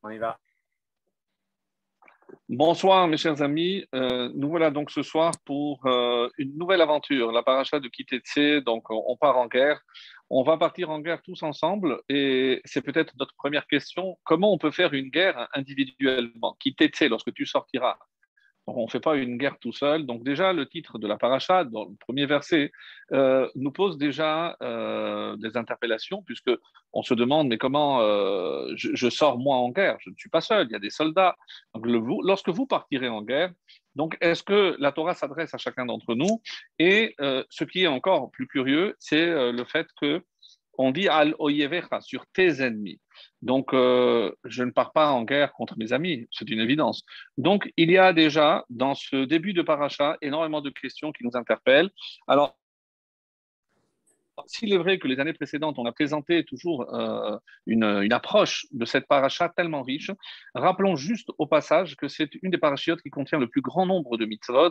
On y va. Bonsoir mes chers amis, nous voilà donc ce soir pour une nouvelle aventure, la paracha de Kitetsé. Donc on part en guerre, on va partir en guerre tous ensemble et c'est peut-être notre première question, comment on peut faire une guerre individuellement? Kitetsé, lorsque tu sortiras. Donc, on ne fait pas une guerre tout seul. Donc déjà, le titre de la paracha, dans le premier verset, nous pose déjà des interpellations, puisque on se demande, mais comment je sors moi en guerre? Je ne suis pas seul, il y a des soldats. Donc, lorsque vous partirez en guerre, donc est-ce que la Torah s'adresse à chacun d'entre nous? Et ce qui est encore plus curieux, c'est le fait que on dit al oyevecha, sur tes ennemis. Donc, je ne pars pas en guerre contre mes amis, c'est une évidence. Donc, il y a déjà, dans ce début de paracha, énormément de questions qui nous interpellent. Alors, s'il est vrai que les années précédentes, on a présenté toujours une approche de cette paracha tellement riche, rappelons juste au passage que c'est une des parachiotes qui contient le plus grand nombre de mitzvot,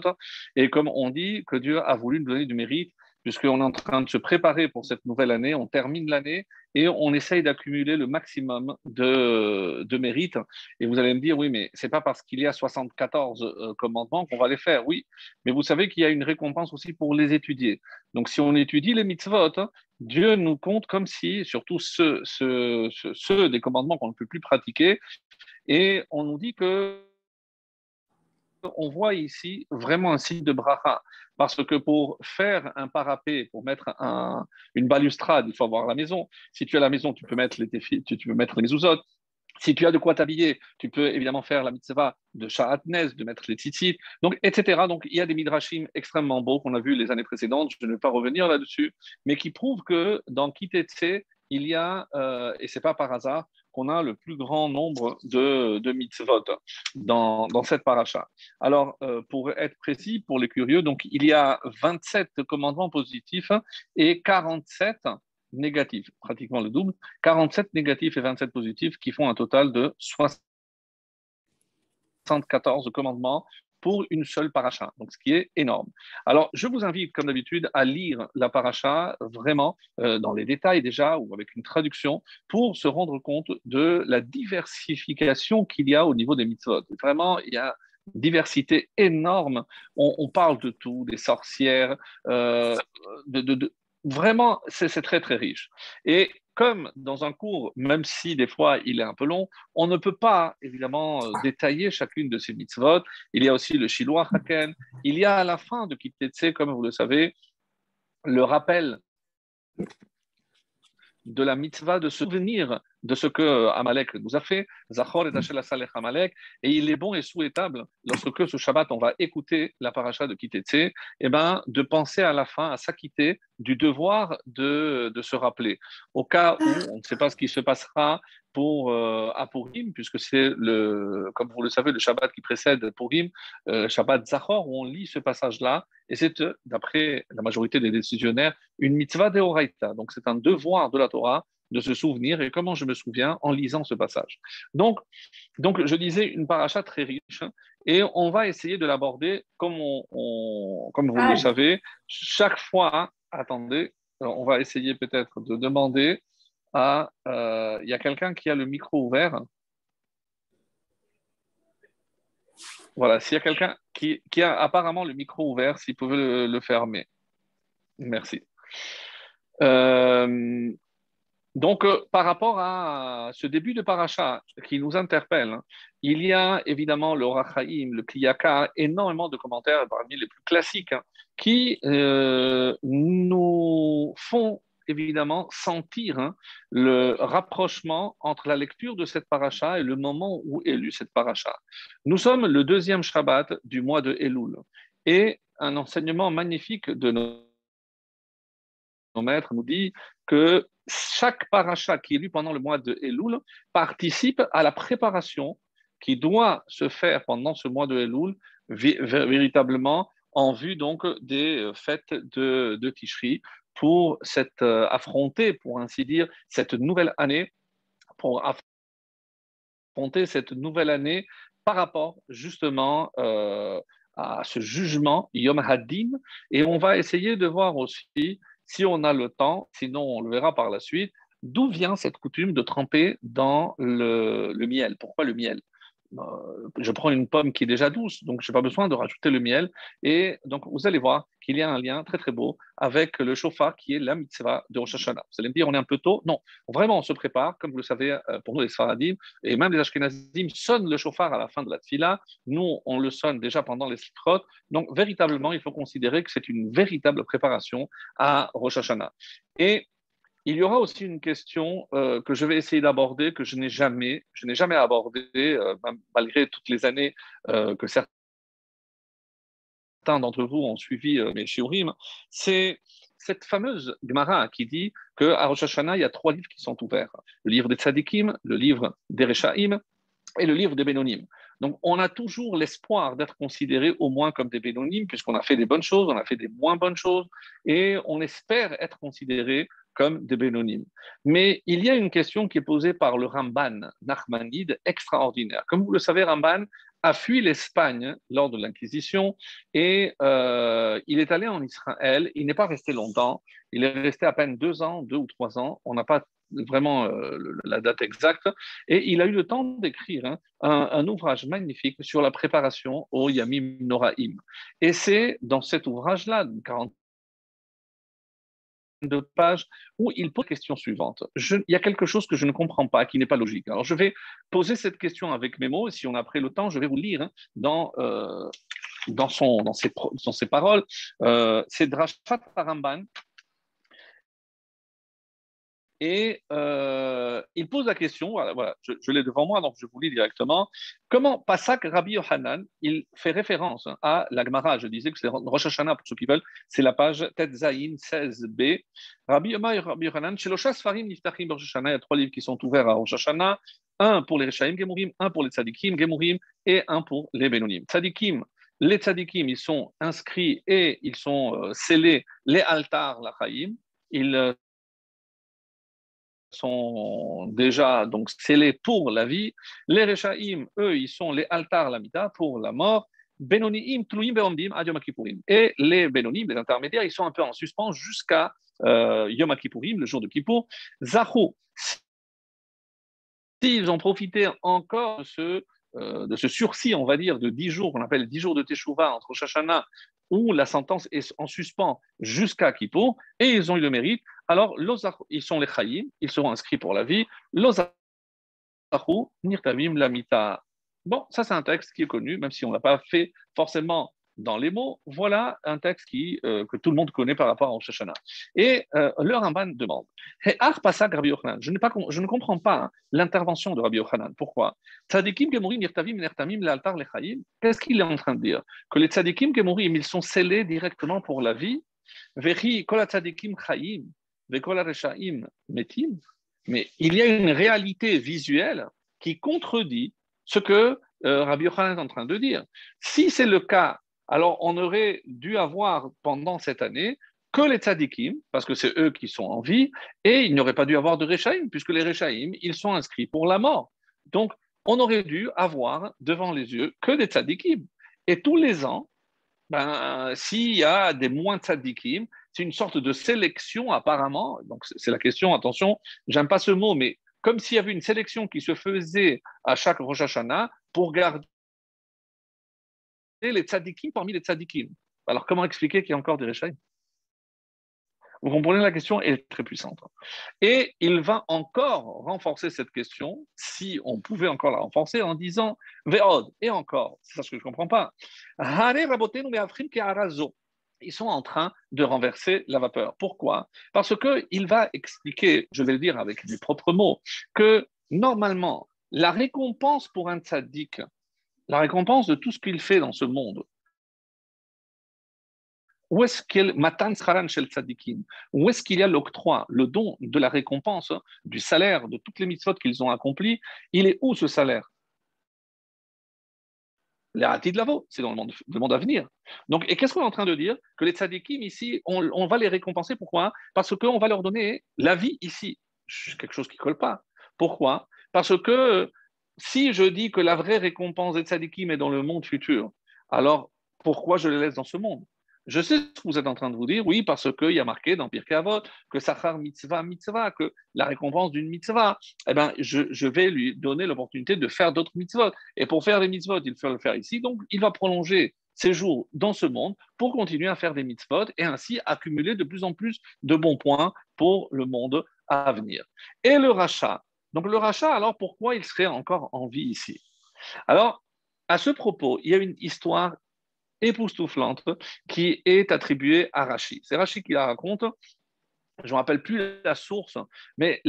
et comme on dit, que Dieu a voulu nous donner du mérite, puisqu'on est en train de se préparer pour cette nouvelle année, on termine l'année et on essaye d'accumuler le maximum de mérite. Et vous allez me dire, oui, mais c'est pas parce qu'il y a 74 commandements qu'on va les faire. Oui, mais vous savez qu'il y a une récompense aussi pour les étudier. Donc, si on étudie les mitzvot, Dieu nous compte comme si, surtout ceux des commandements qu'on ne peut plus pratiquer, et on nous dit que on voit ici vraiment un signe de bracha. Parce que pour faire un parapet, pour mettre une balustrade, il faut avoir la maison. Si tu as la maison, tu peux mettre tu peux mettre les mezuzot. Si tu as de quoi t'habiller, tu peux évidemment faire la mitzvah de Sha'atnez, de mettre les tzitzit, donc, etc. Donc, il y a des midrashim extrêmement beaux qu'on a vus les années précédentes, je ne vais pas revenir là-dessus, mais qui prouvent que dans Kitetse, il y a, et c'est pas par hasard, qu'on a le plus grand nombre de mitzvot dans cette paracha. Alors, pour être précis, pour les curieux, donc il y a 27 commandements positifs et 47 négatifs, pratiquement le double, 47 négatifs et 27 positifs qui font un total de 74 commandements pour une seule paracha, donc ce qui est énorme. Alors, je vous invite, comme d'habitude, à lire la paracha vraiment dans les détails déjà ou avec une traduction pour se rendre compte de la diversification qu'il y a au niveau des mitzvot. Vraiment, il y a une diversité énorme. On parle de tout, des sorcières, vraiment, c'est très, très riche. Et comme dans un cours, même si des fois il est un peu long, on ne peut pas évidemment détailler chacune de ces mitzvot. Il y a aussi le Shiloh Haken. Il y a à la fin de Kitetse, comme vous le savez, le rappel de la mitzvah de se souvenir de ce que Amalek nous a fait, Zachor et Tachel Asalech Amalek, et il est bon et souhaitable, lorsque ce Shabbat, on va écouter la paracha de Kitetse, eh ben, de penser à la fin, à s'acquitter du devoir de se rappeler. Au cas où on ne sait pas ce qui se passera pour à Purim, puisque c'est comme vous le savez, le Shabbat qui précède Purim, Shabbat Zachor, où on lit ce passage-là, et c'est, d'après la majorité des décisionnaires, une mitzvah deoraita. Donc, c'est un devoir de la Torah de se souvenir. Et comment je me souviens? En lisant ce passage. Donc je disais une paracha très riche. Et on va essayer de l'aborder comme, comme vous le savez. Chaque fois, attendez, on va essayer peut-être de demander à... Il y a quelqu'un qui a le micro ouvert. Voilà, s'il y a quelqu'un qui a apparemment le micro ouvert, s'il pouvait le fermer. Merci. Euh, donc, par rapport à ce début de paracha qui nous interpelle, hein, il y a évidemment le Rachaim, le Kliyaka, énormément de commentaires parmi les plus classiques hein, qui nous font évidemment sentir hein, le rapprochement entre la lecture de cette paracha et le moment où est lue cette paracha. Nous sommes le deuxième Shabbat du mois de Elul et un enseignement magnifique de nos maîtres nous dit que chaque paracha qui est lu pendant le mois de Elul participe à la préparation qui doit se faire pendant ce mois de Elul, véritablement en vue donc des fêtes de Tishri pour affronter, pour ainsi dire, cette nouvelle année, pour affronter cette nouvelle année par rapport justement à ce jugement Yom Haddin. Et on va essayer de voir aussi si on a le temps, sinon on le verra par la suite, D'où vient cette coutume de tremper dans le miel? Pourquoi le miel? Je prends une pomme qui est déjà douce, donc je n'ai pas besoin de rajouter le miel. Et donc, vous allez voir qu'il y a un lien très très beau avec le shofar qui est la mitzvah de Rosh Hashanah. Vous allez me dire, on est un peu tôt. Non, vraiment, on se prépare. Comme vous le savez, pour nous les Sfaradim et même les Ashkenazim sonnent le shofar à la fin de la tfila. Nous, on le sonne déjà pendant les sikrot. Donc, véritablement, il faut considérer que c'est une véritable préparation à Rosh Hashanah. Et il y aura aussi une question que je vais essayer d'aborder, que je n'ai jamais abordée, malgré toutes les années que certains d'entre vous ont suivi mes shiurim. C'est cette fameuse Gemara qui dit qu'à Rosh Hashanah, il y a 3 livres qui sont ouverts. Le livre des Tzadikim, le livre des Rechaim et le livre des Bénonim. Donc, on a toujours l'espoir d'être considéré au moins comme des Bénonim, puisqu'on a fait des bonnes choses, on a fait des moins bonnes choses, et on espère être considéré comme des Bénonim. Mais il y a une question qui est posée par le Ramban Nachmanide, extraordinaire. Comme vous le savez, Ramban a fui l'Espagne lors de l'Inquisition et il est allé en Israël. Il n'est pas resté longtemps. Il est resté à peine 2 ans, 2 ou 3 ans. On n'a pas vraiment la date exacte. Et il a eu le temps d'écrire un ouvrage magnifique sur la préparation au Yamim Noraim. Et c'est dans cet ouvrage-là, d'une 40 pages, où il pose la question suivante. Il y a quelque chose que je ne comprends pas, qui n'est pas logique. Alors, je vais poser cette question avec mes mots, et si on a pris le temps, je vais vous lire dans ses paroles. C'est Drashat Paramban, et il pose la question, voilà, je l'ai devant moi, donc je vous lis directement. Comment Pasak Rabbi Yohanan, il fait référence à la Gemara, je disais que c'est Rosh Hashanah, pour ceux qui veulent, c'est la page Tet Zayin 16b. Rabbi Yohanan, chez Loshas Farim Niftachim Rosh Hashanah, il y a 3 livres qui sont ouverts à Rosh Hashanah, un pour les Rechaim Gemurim, un pour les Tzadikim Gemurim, et un pour les Benonim. Tzadikim, les Tzadikim, ils sont inscrits et ils sont scellés, les altars, la Chaim, ils sont déjà donc scellés pour la vie. Les Rechaim, eux, ils sont les Altar Lamita pour la mort. Benonim, Tluim, Beomdim, ad Yom Kippourim. Et les Benonim, les intermédiaires, ils sont un peu en suspens jusqu'à Yom Kippourim, le jour de Kippour. Zahou, s'ils ont profité encore de ce sursis, on va dire, de 10 jours, qu'on appelle 10 jours de Teshuvah entre Shashana, où la sentence est en suspens jusqu'à Kippour, et ils ont eu le mérite. Alors, ils sont les Chayim, ils seront inscrits pour la vie. Lozachu, Nirtavim, Lamita. Bon, ça c'est un texte qui est connu, même si on ne l'a pas fait forcément dans les mots. Voilà un texte que tout le monde connaît par rapport à Rosh Hashanah. Et le Ramban demande, je ne comprends pas l'intervention de Rabbi Yochanan. Pourquoi? Tzadikim Gemurim, Nirtavim, Nertamim, Lealtar, Lechaim. Qu'est-ce qu'il est en train de dire? Que les Tzadikim Gemurim, ils sont scellés directement pour la vie. Vechi, Kol Tzadikim Chaim, Vekol Reshaim Metim. Mais il y a une réalité visuelle qui contredit ce que Rabbi Yochanan est en train de dire. Si c'est le cas, alors on aurait dû avoir pendant cette année que les tzadikim, parce que c'est eux qui sont en vie, et il n'y aurait pas dû avoir de Rechaim, puisque les Rechaim, ils sont inscrits pour la mort. Donc, on aurait dû avoir devant les yeux que des tzadikim. Et tous les ans, s'il y a des moins tzadikim, c'est une sorte de sélection apparemment. Donc, c'est la question, attention, j'aime pas ce mot, mais comme s'il y avait une sélection qui se faisait à chaque Rosh Hashanah pour garder les tzadikim parmi les tzadikim. Alors, comment expliquer qu'il y a encore des Rechaim? Vous comprenez, la question est très puissante. Et il va encore renforcer cette question, si on pouvait encore la renforcer, en disant Ve'od, et encore, c'est ça ce que je ne comprends pas. Ils sont en train de renverser la vapeur. Pourquoi? Parce qu'il va expliquer, je vais le dire avec mes propres mots, que normalement, la récompense pour un tzaddik, la récompense de tout ce qu'il fait dans ce monde, où est-ce qu'il matan scharan shel tzadikim? Où est-ce qu'il y a l'octroi, le don de la récompense, du salaire de toutes les mitzvot qu'ils ont accomplies? Il est où ce salaire? Les ratis de lavo, c'est dans le monde à venir. Donc, et qu'est-ce qu'on est en train de dire? Que les tzadikim ici, on va les récompenser. Pourquoi? Parce qu'on va leur donner la vie ici. C'est quelque chose qui ne colle pas. Pourquoi? Parce que si je dis que la vraie récompense des tzadikim est dans le monde futur, alors pourquoi je les laisse dans ce monde? Je sais ce que vous êtes en train de vous dire, oui, parce qu'il y a marqué dans Pirkei Avot que Sachar mitzvah mitzvah, que la récompense d'une mitzvah, eh ben, je vais lui donner l'opportunité de faire d'autres mitzvot. Et pour faire des mitzvot, il faut le faire ici. Donc, il va prolonger ses jours dans ce monde pour continuer à faire des mitzvot et ainsi accumuler de plus en plus de bons points pour le monde à venir. Et le rachat. Donc, le rachat, alors pourquoi il serait encore en vie ici? Alors, à ce propos, il y a une histoire époustouflante qui est attribuée à Rachid. C'est Rachid qui la raconte. Je ne me rappelle plus la source, mais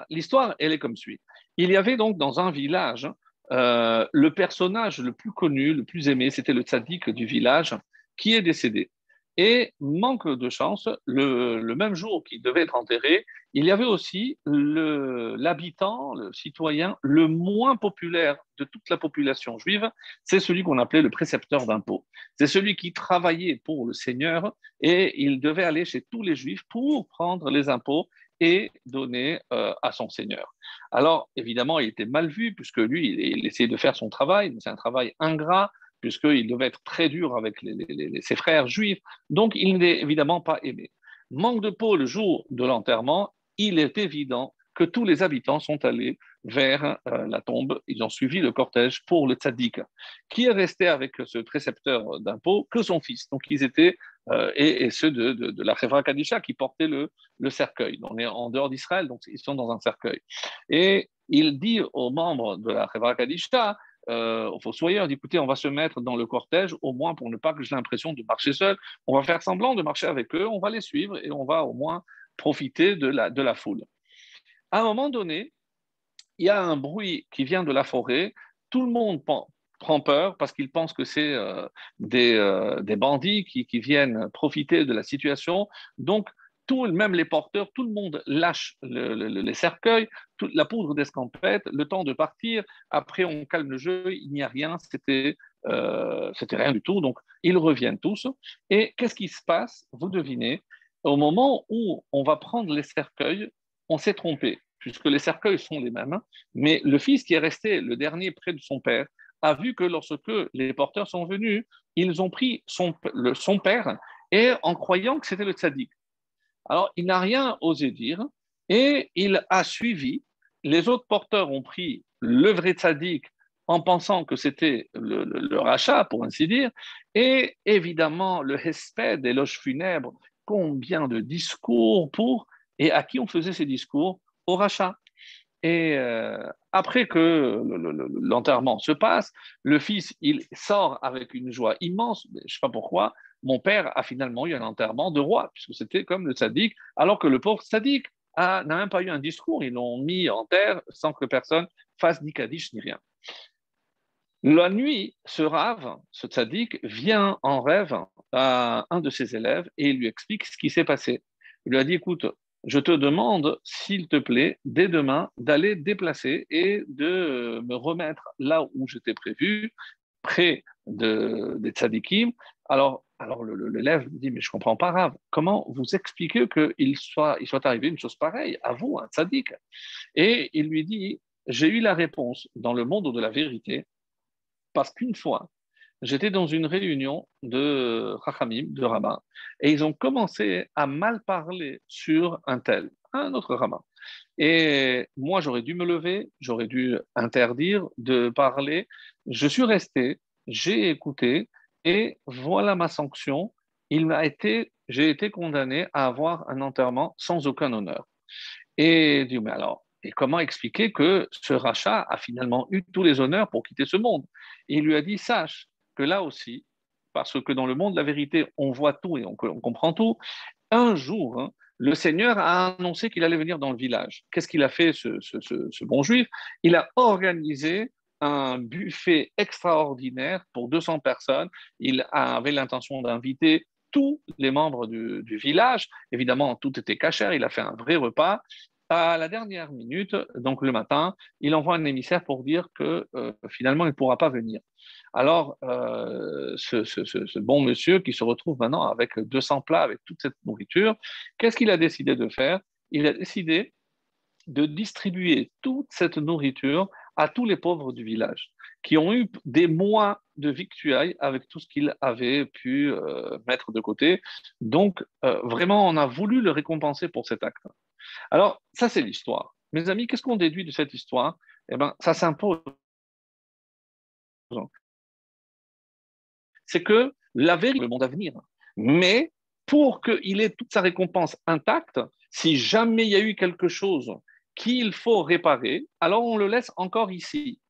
l'histoire, elle est comme suit. Il y avait donc dans un village, le personnage le plus connu, le plus aimé, c'était le tzaddik du village qui est décédé. Et manque de chance, le même jour qu'il devait être enterré, il y avait aussi l'habitant, le citoyen le moins populaire de toute la population juive, c'est celui qu'on appelait le précepteur d'impôts. C'est celui qui travaillait pour le Seigneur et il devait aller chez tous les juifs pour prendre les impôts et donner à son Seigneur. Alors, évidemment, il était mal vu puisque lui, il essayait de faire son travail, mais c'est un travail ingrat puisqu'il devait être très dur avec ses frères juifs. Donc, il n'est évidemment pas aimé. Manque de peau le jour de l'enterrement, il est évident que tous les habitants sont allés vers la tombe. Ils ont suivi le cortège pour le tzaddik, qui est resté avec ce précepteur d'impôts que son fils. Donc, ils étaient, et ceux de la Chevra Kadisha qui portaient le cercueil. On est en dehors d'Israël, donc ils sont dans un cercueil. Et il dit aux membres de la Chevra Kadisha, aux fossoyeurs, écoutez, on va se mettre dans le cortège, au moins pour ne pas que j'ai l'impression de marcher seul. On va faire semblant de marcher avec eux, on va les suivre et on va au moins profiter de la foule. À un moment donné, il y a un bruit qui vient de la forêt, tout le monde prend peur parce qu'il pense que c'est des bandits qui viennent profiter de la situation. Donc, même les porteurs, tout le monde lâche les cercueils, la poudre d'escampette, le temps de partir. Après, on calme le jeu, il n'y a rien, c'était rien du tout. Donc, ils reviennent tous. Et qu'est-ce qui se passe? Vous devinez, au moment où on va prendre les cercueils, on s'est trompé, puisque les cercueils sont les mêmes, mais le fils qui est resté le dernier près de son père a vu que lorsque les porteurs sont venus, ils ont pris son père et en croyant que c'était le tzaddik. Alors, il n'a rien osé dire et il a suivi. Les autres porteurs ont pris le vrai tzaddik en pensant que c'était le rachat, pour ainsi dire. Et évidemment, le hesped, l'éloge funèbre, combien de discours pour, et à qui on faisait ces discours? Au rachat. Et après que l'enterrement se passe, le fils, il sort avec une joie immense. Je ne sais pas pourquoi. Mon père a finalement eu un enterrement de roi, puisque c'était comme le sadique, alors que le pauvre sadique n'a même pas eu un discours. Ils l'ont mis en terre sans que personne fasse ni kaddish ni rien. La nuit, ce rave, ce tzaddik, vient en rêve à un de ses élèves et il lui explique ce qui s'est passé. Il lui a dit, écoute, je te demande, s'il te plaît, dès demain, d'aller déplacer et de me remettre là où j'étais prévu, près des tzaddikim. Alors l'élève lui dit, mais je ne comprends pas, Rav, comment vous expliquez qu'il soit arrivé une chose pareille à vous, un tzaddik? Et il lui dit, j'ai eu la réponse dans le monde de la vérité, parce qu'une fois, j'étais dans une réunion de Rachamim, de rabbins, et ils ont commencé à mal parler sur un autre rabbin. Et moi, j'aurais dû me lever, j'aurais dû interdire de parler. Je suis resté, j'ai écouté, et voilà ma sanction. J'ai été condamné à avoir un enterrement sans aucun honneur. Et dit, mais alors, et comment expliquer que ce rachat a finalement eu tous les honneurs pour quitter ce monde? Et il lui a dit, sache que là aussi, parce que dans le monde de la vérité, on voit tout et on comprend tout, un jour, hein, le Seigneur a annoncé qu'il allait venir dans le village. Qu'est-ce qu'il a fait, ce bon juif? Il a organisé un buffet extraordinaire pour 200 personnes. Il avait l'intention d'inviter tous les membres du village. Évidemment, tout était cachère. Il a fait un vrai repas. À la dernière minute, donc le matin, il envoie un émissaire pour dire que finalement, il ne pourra pas venir. Alors, ce bon monsieur qui se retrouve maintenant avec 200 plats, avec toute cette nourriture, qu'est-ce qu'il a décidé de faire? Il a décidé de distribuer toute cette nourriture à tous les pauvres du village, qui ont eu des mois de victuailles avec tout ce qu'ils avaient pu mettre de côté. Donc, vraiment, on a voulu le récompenser pour cet acte. Alors, ça, c'est l'histoire. Mes amis, qu'est-ce qu'on déduit de cette histoire? Eh bien, ça s'impose. C'est que la vérité, le monde à venir. Mais pour qu'il ait toute sa récompense intacte, si jamais il y a eu quelque chose qu'il faut réparer, alors on le laisse encore ici.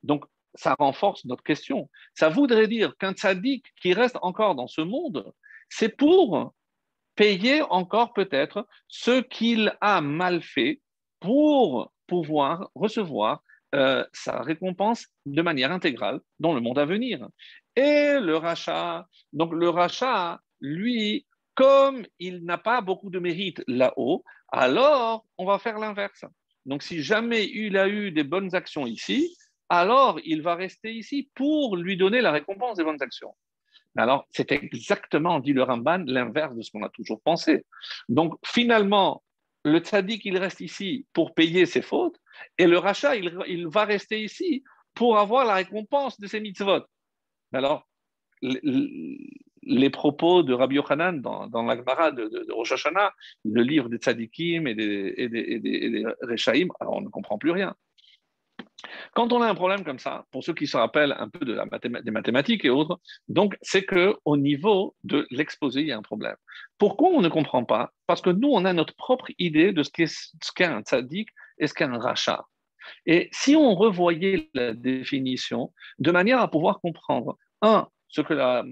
Donc, ça renforce notre question. Ça voudrait dire qu'un tzaddik qui reste encore dans ce monde, c'est pour payer encore peut-être ce qu'il a mal fait pour pouvoir recevoir sa récompense de manière intégrale dans le monde à venir. Et le rachat, donc le rachat, lui, comme il n'a pas beaucoup de mérite là-haut, alors on va faire l'inverse. Donc si jamais il a eu des bonnes actions ici, alors il va rester ici pour lui donner la récompense des bonnes actions. Alors, c'est exactement, dit le Ramban, l'inverse de ce qu'on a toujours pensé. Donc, finalement, le tzaddik, il reste ici pour payer ses fautes, et le rachat, il va rester ici pour avoir la récompense de ses mitzvot. Alors, les propos de Rabbi Yochanan dans la Gemara de Rosh Hashanah, le livre des tzaddikim et des Rechaim, alors on ne comprend plus rien. Quand on a un problème comme ça, pour ceux qui se rappellent un peu des mathématiques et autres, donc c'est qu'au niveau de l'exposé, il y a un problème. Pourquoi on ne comprend pas? Parce que nous, on a notre propre idée de ce qu'est un tzaddik et ce qu'est un rachat. Et si on revoyait la définition de manière à pouvoir comprendre, ce que la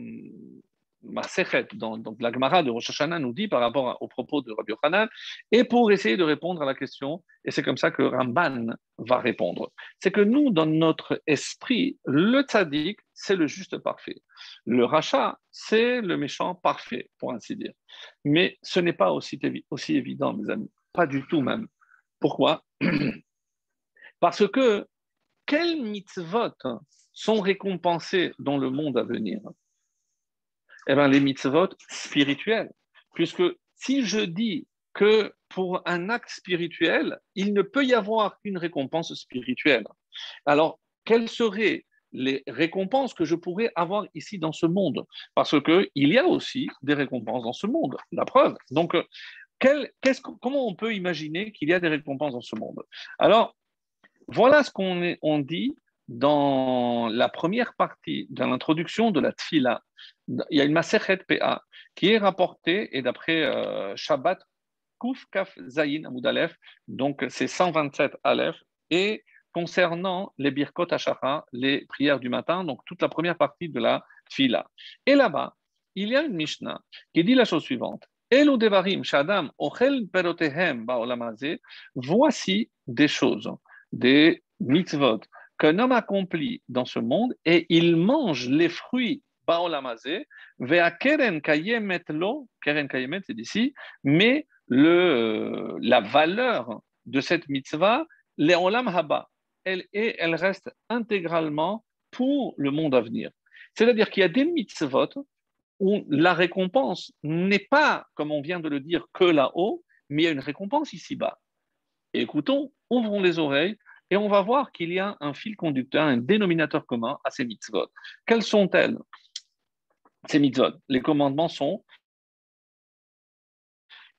Masechet, donc la Gemara de Rosh Hashanah nous dit par rapport aux propos de Rabbi Yochanan, et pour essayer de répondre à la question, et c'est comme ça que Ramban va répondre. C'est que nous, dans notre esprit, le tzaddik, c'est le juste parfait. Le rachat, c'est le méchant parfait, pour ainsi dire. Mais ce n'est pas aussi évident, mes amis. Pas du tout même. Pourquoi? Parce que quels mitzvot sont récompensés dans le monde à venir? Eh bien, les mitzvot spirituels. Puisque si je dis que pour un acte spirituel, il ne peut y avoir qu'une récompense spirituelle, alors quelles seraient les récompenses que je pourrais avoir ici dans ce monde? Parce qu'il y a aussi des récompenses dans ce monde, la preuve. Donc, comment on peut imaginer qu'il y a des récompenses dans ce monde? Alors, voilà ce qu'on dit dans la première partie de l'introduction de la Tfila. Il y a une Masechet PA qui est rapportée, et d'après Shabbat Kuf Kaf Zayin Amoud Aleph, donc c'est 127 Aleph, et concernant les Birkot Hashara, les prières du matin, donc toute la première partie de la Tfila. Et là-bas, il y a une Mishnah qui dit la chose suivante. Elu devarim shadam ochel perotehem ba'olamazé, voici des choses, des mitzvot qu'un homme accomplit dans ce monde et il mange les fruits baolamazé, vea keren kayemet lo, keren kayemet c'est d'ici, mais la valeur de cette mitzvah, le'olam haba, elle reste intégralement pour le monde à venir. C'est-à-dire qu'il y a des mitzvot où la récompense n'est pas, comme on vient de le dire, que là-haut, mais il y a une récompense ici-bas. Et écoutons, ouvrons les oreilles et on va voir qu'il y a un fil conducteur, un dénominateur commun à ces mitzvot. Quelles sont-elles, ces mitzvot? Les commandements sont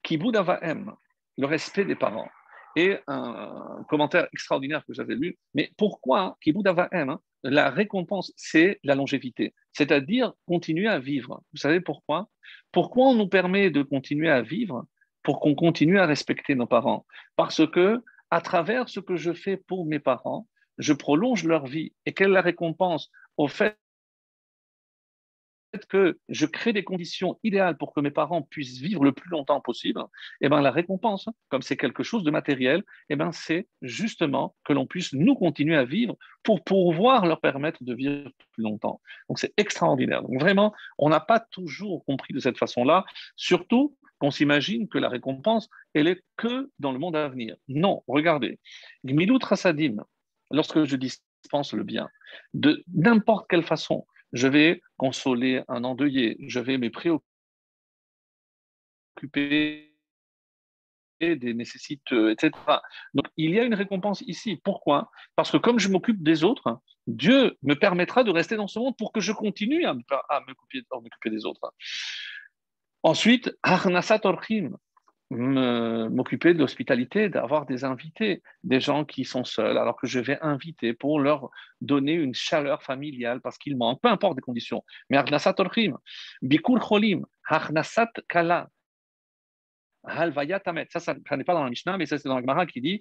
Kibud Avahem, le respect des parents. Et un commentaire extraordinaire que j'avais lu, mais pourquoi Kibud Avahem, la récompense, c'est la longévité, c'est-à-dire continuer à vivre. Vous savez pourquoi? Pourquoi on nous permet de continuer à vivre? Pour qu'on continue à respecter nos parents. Parce que, à travers ce que je fais pour mes parents, je prolonge leur vie. Et quelle est la récompense? Au fait que je crée des conditions idéales pour que mes parents puissent vivre le plus longtemps possible, et ben la récompense, comme c'est quelque chose de matériel, et ben c'est justement que l'on puisse nous continuer à vivre pour pouvoir leur permettre de vivre plus longtemps. Donc c'est extraordinaire. Donc vraiment, on n'a pas toujours compris de cette façon-là, surtout qu'on s'imagine que la récompense, elle est que dans le monde à venir. Non, regardez, Gmilut Rasadim, lorsque je dispense le bien, de n'importe quelle façon, je vais consoler un endeuillé, je vais me préoccuper des nécessiteux, etc. Donc, il y a une récompense ici. Pourquoi? Parce que comme je m'occupe des autres, Dieu me permettra de rester dans ce monde pour que je continue à m'occuper des autres. Ensuite, Harnasat Orchim, m'occuper de l'hospitalité, d'avoir des invités, des gens qui sont seuls, alors que je vais inviter pour leur donner une chaleur familiale parce qu'ils manquent, peu importe les conditions. Mais Harnasat Orchim, Bikur Cholim, Harnasat Kala, Halvayat Amet, ça n'est pas dans la Mishnah, mais ça c'est dans la Gemara qui dit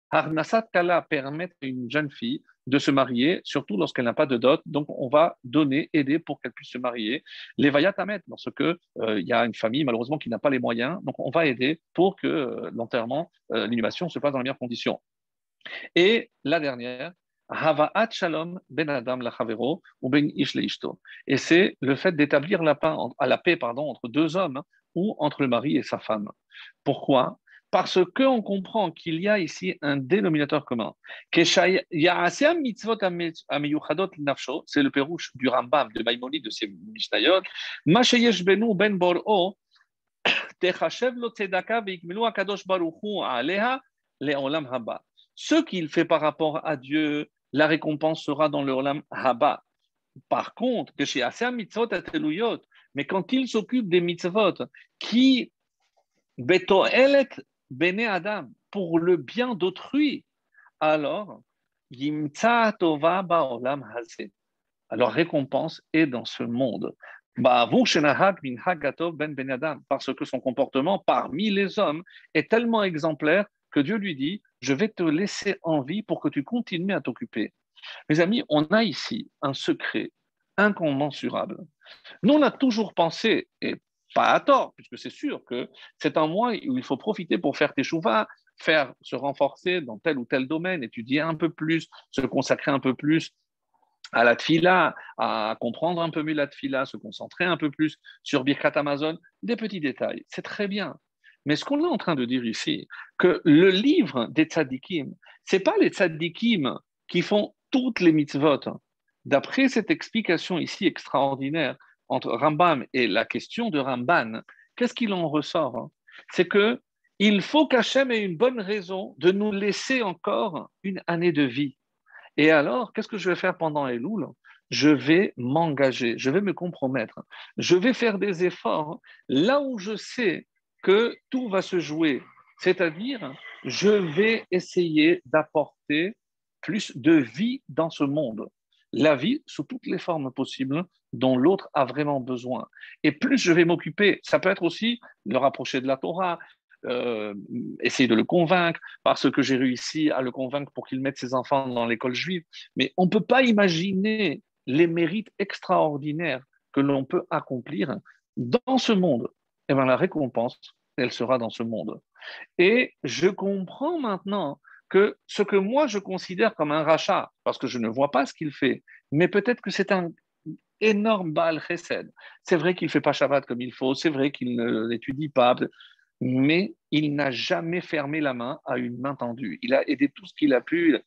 Harnasat Kala permet à une jeune fille de se marier, surtout lorsqu'elle n'a pas de dot. Donc, on va donner, aider pour qu'elle puisse se marier. Les Vayatamet, lorsque il y a une famille, malheureusement, qui n'a pas les moyens. Donc, on va aider pour que l'enterrement, l'inhumation se passe dans les meilleures conditions. Et la dernière, Havaat Shalom ben Adam lachavero ou ben ish leishto. Et c'est le fait d'établir la paix entre deux hommes ou entre le mari et sa femme. Pourquoi? Parce qu'on comprend qu'il y a ici un dénominateur commun. C'est le pérouche du Rambam, de Maïmonide, de ses Mishnayot. Masheyesh benu ben bor'o, techashev lo tzedaka veikmelu akadosh baruchu aleha le'olam haba. Ce qu'il fait par rapport à Dieu, la récompense sera dans le olam haba. Par contre, que chez Asea mitzvot ateluyot, mais quand il s'occupe des mitzvot qui betoelet bene adam, pour le bien d'autrui, alors yimtza tova baolam hazeh. Alors récompense est dans ce monde. Parce que son comportement parmi les hommes est tellement exemplaire que Dieu lui dit, je vais te laisser en vie pour que tu continues à t'occuper. Mes amis, on a ici un secret incommensurable. Nous, on a toujours pensé, et pas à tort, puisque c'est sûr que c'est un mois où il faut profiter pour faire tes chouvas, faire se renforcer dans tel ou tel domaine, étudier un peu plus, se consacrer un peu plus à la tfila, à comprendre un peu mieux la tfila, se concentrer un peu plus sur Birkat Amazon, des petits détails. C'est très bien. Mais ce qu'on est en train de dire ici, que le livre des tzadikim, ce n'est pas les tzadikim qui font toutes les mitzvot. D'après cette explication ici extraordinaire entre Rambam et la question de Ramban, qu'est-ce qu'il en ressort? C'est que il faut qu'Hachem ait une bonne raison de nous laisser encore une année de vie. Et alors, qu'est-ce que je vais faire pendant Elul? Je vais m'engager, je vais me compromettre, je vais faire des efforts là où je sais que tout va se jouer. C'est-à-dire, je vais essayer d'apporter plus de vie dans ce monde. La vie sous toutes les formes possibles dont l'autre a vraiment besoin. Et plus je vais m'occuper, ça peut être aussi le rapprocher de la Torah, euh, essayer de le convaincre, parce que j'ai réussi à le convaincre pour qu'il mette ses enfants dans l'école juive. Mais on ne peut pas imaginer les mérites extraordinaires que l'on peut accomplir dans ce monde. Et bien la récompense, elle sera dans ce monde. Et je comprends maintenant que ce que moi je considère comme un rachat, parce que je ne vois pas ce qu'il fait, mais peut-être que c'est un énorme Baal Chesed. C'est vrai qu'il ne fait pas Shabbat comme il faut, c'est vrai qu'il ne l'étudie pas, mais il n'a jamais fermé la main à une main tendue. Il a aidé tout ce qu'il a pu.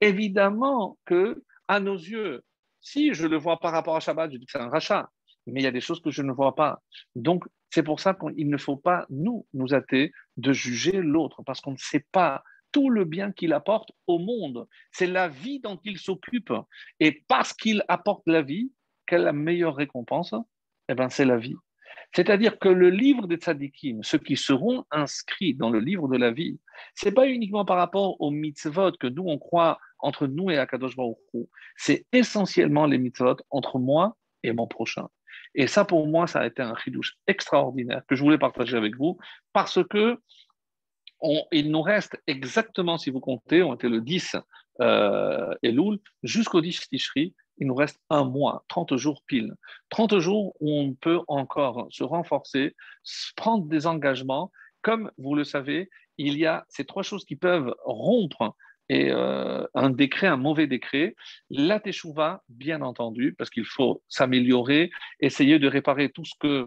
Évidemment que, à nos yeux, si je le vois par rapport à Shabbat, je dis que c'est un rachat, mais il y a des choses que je ne vois pas. Donc, c'est pour ça qu'il ne faut pas nous hâter de juger l'autre, parce qu'on ne sait pas tout le bien qu'il apporte au monde. C'est la vie dont il s'occupe. Et parce qu'il apporte la vie, quelle est la meilleure récompense? Eh bien, c'est la vie. C'est-à-dire que le livre des tzadikim, ceux qui seront inscrits dans le livre de la vie, c'est pas uniquement par rapport aux mitzvot que nous on croit entre nous et Akadosh Baruch Hu, c'est essentiellement les mitzvot entre moi et mon prochain. Et ça, pour moi, ça a été un chidouche extraordinaire que je voulais partager avec vous parce que il nous reste exactement, si vous comptez, on était le 10 Elul, jusqu'au 10 Tishri, il nous reste un mois, 30 jours pile. 30 jours où on peut encore se renforcer, prendre des engagements. Comme vous le savez, il y a ces trois choses qui peuvent rompre et un décret, un mauvais décret. La teshuva, bien entendu, parce qu'il faut s'améliorer, essayer de réparer tout ce que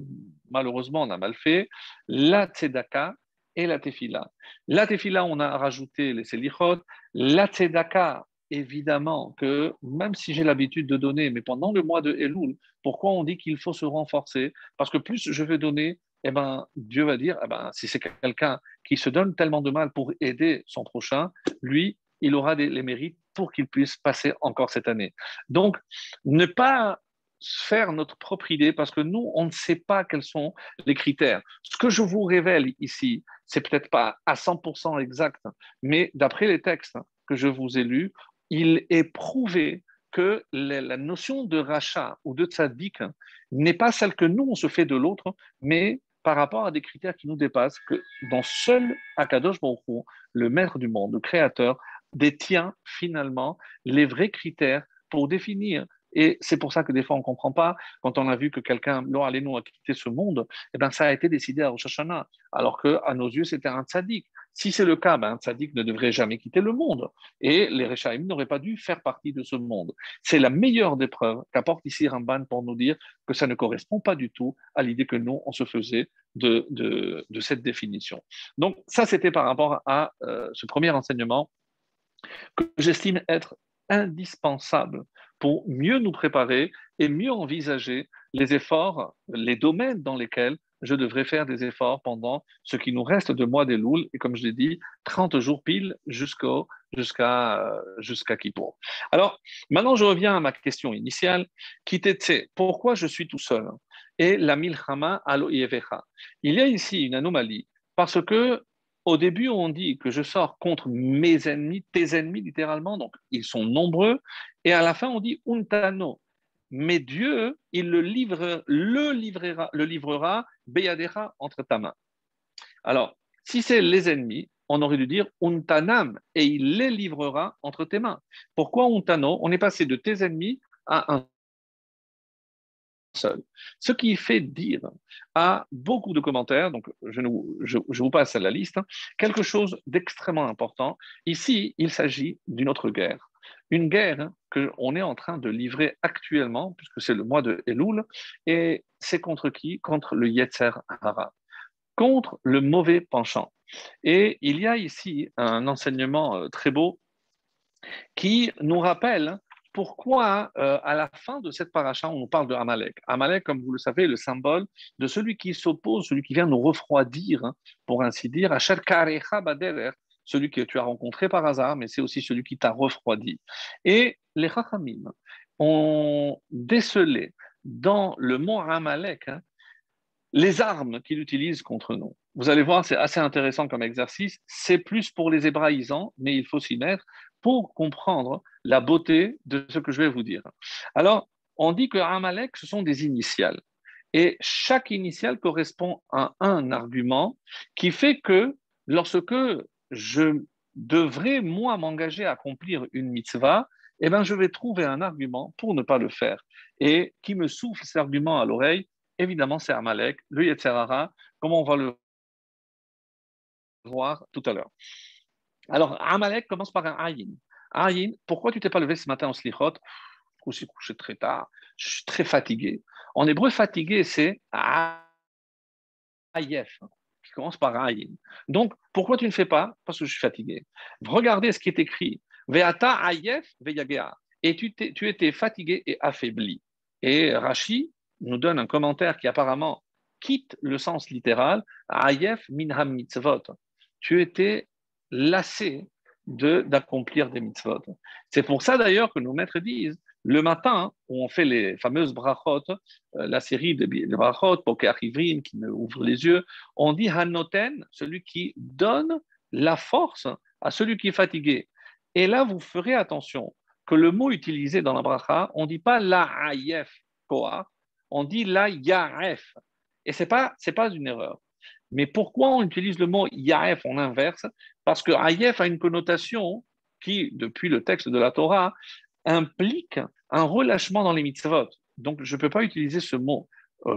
malheureusement on a mal fait. La tzedaka et la tefila. La tefila, on a rajouté les selichot. La tzedaka, évidemment que même si j'ai l'habitude de donner, mais pendant le mois de Elul, pourquoi on dit qu'il faut se renforcer? Parce que plus je vais donner, eh ben, Dieu va dire, eh ben, si c'est quelqu'un qui se donne tellement de mal pour aider son prochain, lui, il aura les mérites pour qu'il puisse passer encore cette année. Donc, ne pas faire notre propre idée parce que nous, on ne sait pas quels sont les critères. Ce que je vous révèle ici, c'est peut-être pas à 100% exact, mais d'après les textes que je vous ai lus, il est prouvé que la notion de rachat ou de tzaddik n'est pas celle que nous, on se fait de l'autre, mais par rapport à des critères qui nous dépassent, que dans seul Akadosh Baruch Hu, le maître du monde, le créateur, détient finalement les vrais critères pour définir. Et c'est pour ça que des fois on ne comprend pas, quand on a vu que quelqu'un, Lo Alenu, a quitté ce monde, eh ben, ça a été décidé à Rosh Hashanah, alors qu'à nos yeux c'était un tzaddik. Si c'est le cas, ben, un tzaddik ne devrait jamais quitter le monde. Et les Rechaim n'auraient pas dû faire partie de ce monde. C'est la meilleure des preuves qu'apporte ici Ramban pour nous dire que ça ne correspond pas du tout à l'idée que nous, on se faisait de cette définition. Donc ça, c'était par rapport à ce premier enseignement que j'estime être indispensable pour mieux nous préparer et mieux envisager les efforts, les domaines dans lesquels je devrais faire des efforts pendant ce qui nous reste de mois des Louls, et comme je l'ai dit, 30 jours pile jusqu'à Kippour. Alors, maintenant, je reviens à ma question initiale, qui était, pourquoi je suis tout seul? Et la milchama alo yevecha. Il y a ici une anomalie, parce que au début, on dit que je sors contre mes ennemis, tes ennemis littéralement, donc ils sont nombreux, et à la fin, on dit untano. Mais Dieu, il le livrera, beyadera, entre ta main. Alors, si c'est les ennemis, on aurait dû dire untanam, et il les livrera entre tes mains. Pourquoi untano? On est passé de tes ennemis à un seul. Ce qui fait dire à beaucoup de commentaires, donc je vous passe à la liste, quelque chose d'extrêmement important. Ici, il s'agit d'une autre guerre. Une guerre qu'on est en train de livrer actuellement, puisque c'est le mois de Elul, et c'est contre qui? Contre le Yetzer Hara, contre le mauvais penchant. Et il y a ici un enseignement très beau qui nous rappelle pourquoi, à la fin de cette paracha, on nous parle de Amalek. Amalek, comme vous le savez, est le symbole de celui qui s'oppose, celui qui vient nous refroidir, hein, pour ainsi dire, à Karecha Baderer, celui que tu as rencontré par hasard, mais c'est aussi celui qui t'a refroidi. Et les Chachamim ont décelé dans le mont Amalek, hein, les armes qu'il utilise contre nous. Vous allez voir, c'est assez intéressant comme exercice. C'est plus pour les hébraïsants, mais il faut s'y mettre pour comprendre la beauté de ce que je vais vous dire. Alors, on dit que Amalek, ce sont des initiales. Et chaque initiale correspond à un argument qui fait que lorsque je devrais, moi, m'engager à accomplir une mitzvah, eh ben, je vais trouver un argument pour ne pas le faire. Et qui me souffle cet argument à l'oreille? Évidemment, c'est Amalek, le Yetzerara, comme on va le voir tout à l'heure. Alors, Amalek commence par un Ayin. Ayin, pourquoi tu t'es pas levé ce matin au Slichot? Je suis couché très tard, je suis très fatigué. En hébreu, fatigué, c'est Ayef, qui commence par Ayin. Donc, pourquoi tu ne fais pas? Parce que je suis fatigué. Regardez ce qui est écrit. Veata Ayef Veyagea. Et tu étais fatigué et affaibli. Et Rashi nous donne un commentaire qui apparemment quitte le sens littéral. Ayef minham mitzvot. Tu étais lassé d'accomplir des mitzvot. C'est pour ça d'ailleurs que nos maîtres disent le matin, où on fait les fameuses brachot, la série de brachot, poker ivrim, qui me ouvre les yeux, on dit hanoten, celui qui donne la force à celui qui est fatigué. Et là, vous ferez attention que le mot utilisé dans la bracha, on ne dit pas la ayef koa, on dit la yaref. Et c'est pas une erreur. Mais pourquoi on utilise le mot yaref en inverse? Parce que ayef a une connotation qui, depuis le texte de la Torah, implique un relâchement dans les mitzvot. Donc, je ne peux pas utiliser ce mot.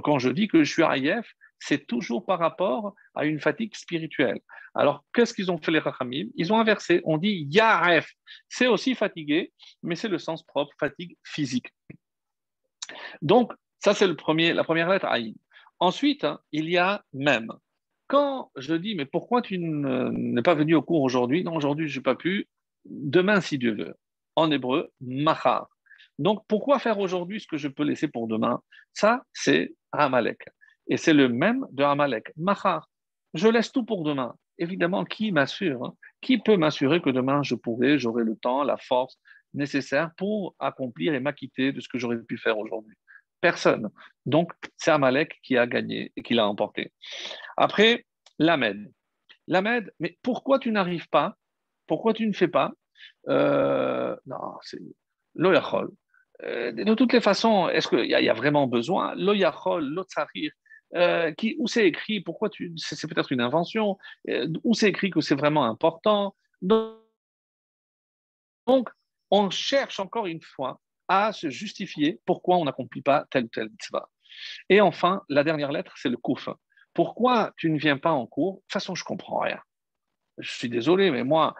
Quand je dis que je suis Ayef, c'est toujours par rapport à une fatigue spirituelle. Alors, qu'est-ce qu'ils ont fait les Rachamim? Ils ont inversé. On dit Yaref. C'est aussi fatigué, mais c'est le sens propre, fatigue physique. Donc, ça, c'est la première lettre, Aïn. Ensuite, hein, il y a même. Quand je dis, mais pourquoi tu n'es pas venu au cours aujourd'hui? Non, aujourd'hui, je n'ai pas pu. Demain, si Dieu veut. En hébreu, machar. Donc, pourquoi faire aujourd'hui ce que je peux laisser pour demain? Ça, c'est Amalek. Et c'est le même de Amalek. Machar, je laisse tout pour demain. Évidemment, qui m'assure, hein? Qui peut m'assurer que demain j'aurai le temps, la force nécessaire pour accomplir et m'acquitter de ce que j'aurais pu faire aujourd'hui? Personne. Donc, c'est Amalek qui a gagné et qui l'a emporté. Après, Lamed. Lamed, mais pourquoi tu n'arrives pas? Pourquoi tu ne fais pas? Non, c'est lo yachol. De toutes les façons, est-ce qu'il y a vraiment besoin? Lo yachol, lo tsarir. Où c'est écrit? C'est peut-être une invention. Où c'est écrit que c'est vraiment important? Donc, on cherche encore une fois à se justifier pourquoi on n'accomplit pas tel ou tel mitzvah. Et enfin, la dernière lettre, c'est le kouf. Pourquoi tu ne viens pas en cours? De toute façon, je comprends rien. Je suis désolé, mais moi,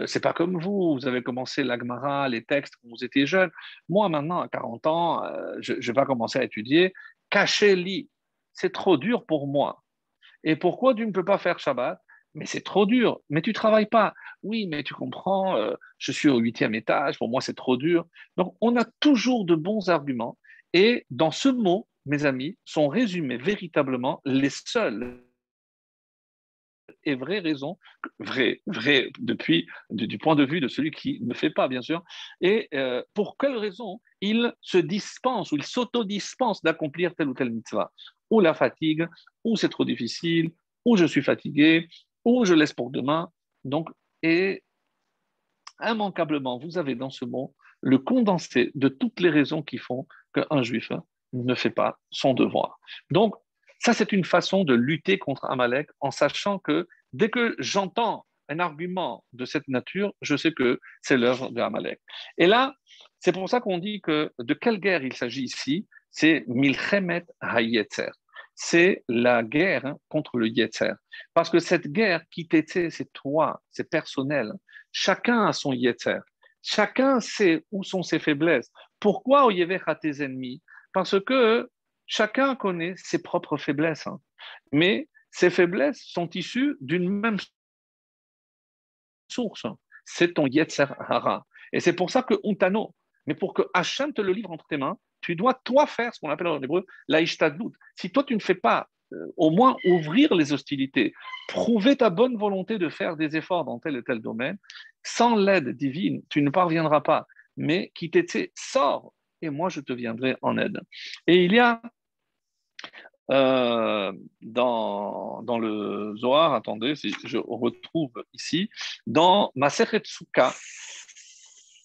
c'est pas comme vous. Vous avez commencé l'Agmara, les textes quand vous étiez jeune. Moi, maintenant, à 40 ans, je vais commencer à étudier. Cacher lit, c'est trop dur pour moi. Et pourquoi tu ne peux pas faire Shabbat? Mais c'est trop dur. Mais tu travailles pas. Oui, mais tu comprends, je suis au 8e étage. Pour moi, c'est trop dur. Donc, on a toujours de bons arguments. Et dans ce mot, mes amis, sont résumés véritablement les seuls et vraies raisons, vrai depuis du point de vue de celui qui ne fait pas, bien sûr, et pour quelle raison il se dispense ou il s'autodispense d'accomplir telle ou telle mitzvah, ou la fatigue, ou c'est trop difficile, ou je suis fatigué, ou je laisse pour demain. Donc, et immanquablement, vous avez dans ce mot le condensé de toutes les raisons qui font qu'un juif ne fait pas son devoir. Donc, ça, c'est une façon de lutter contre Amalek en sachant que dès que j'entends un argument de cette nature, je sais que c'est l'œuvre de Amalek. Et là, c'est pour ça qu'on dit que de quelle guerre il s'agit ici? C'est Milchemet HaYetzer. C'est la guerre contre le Yetzer. Parce que cette guerre qui t'était, c'est toi, c'est personnel. Chacun a son Yetzer. Chacun sait où sont ses faiblesses. Pourquoi Oyevech à tes ennemis? Parce que chacun connaît ses propres faiblesses. Hein. Mais ces faiblesses sont issues d'une même source. C'est ton Yetzer Hara. Et c'est pour ça que Untano, mais pour que Hachem te le livre entre tes mains, tu dois toi faire ce qu'on appelle en hébreu la ishtadlut. Si toi tu ne fais pas au moins ouvrir les hostilités, prouver ta bonne volonté de faire des efforts dans tel et tel domaine, sans l'aide divine, tu ne parviendras pas. Mais qui t'était, sors et moi je te viendrai en aide. Et il y a dans le Zohar, attendez, si je retrouve ici, dans Masechet Souka,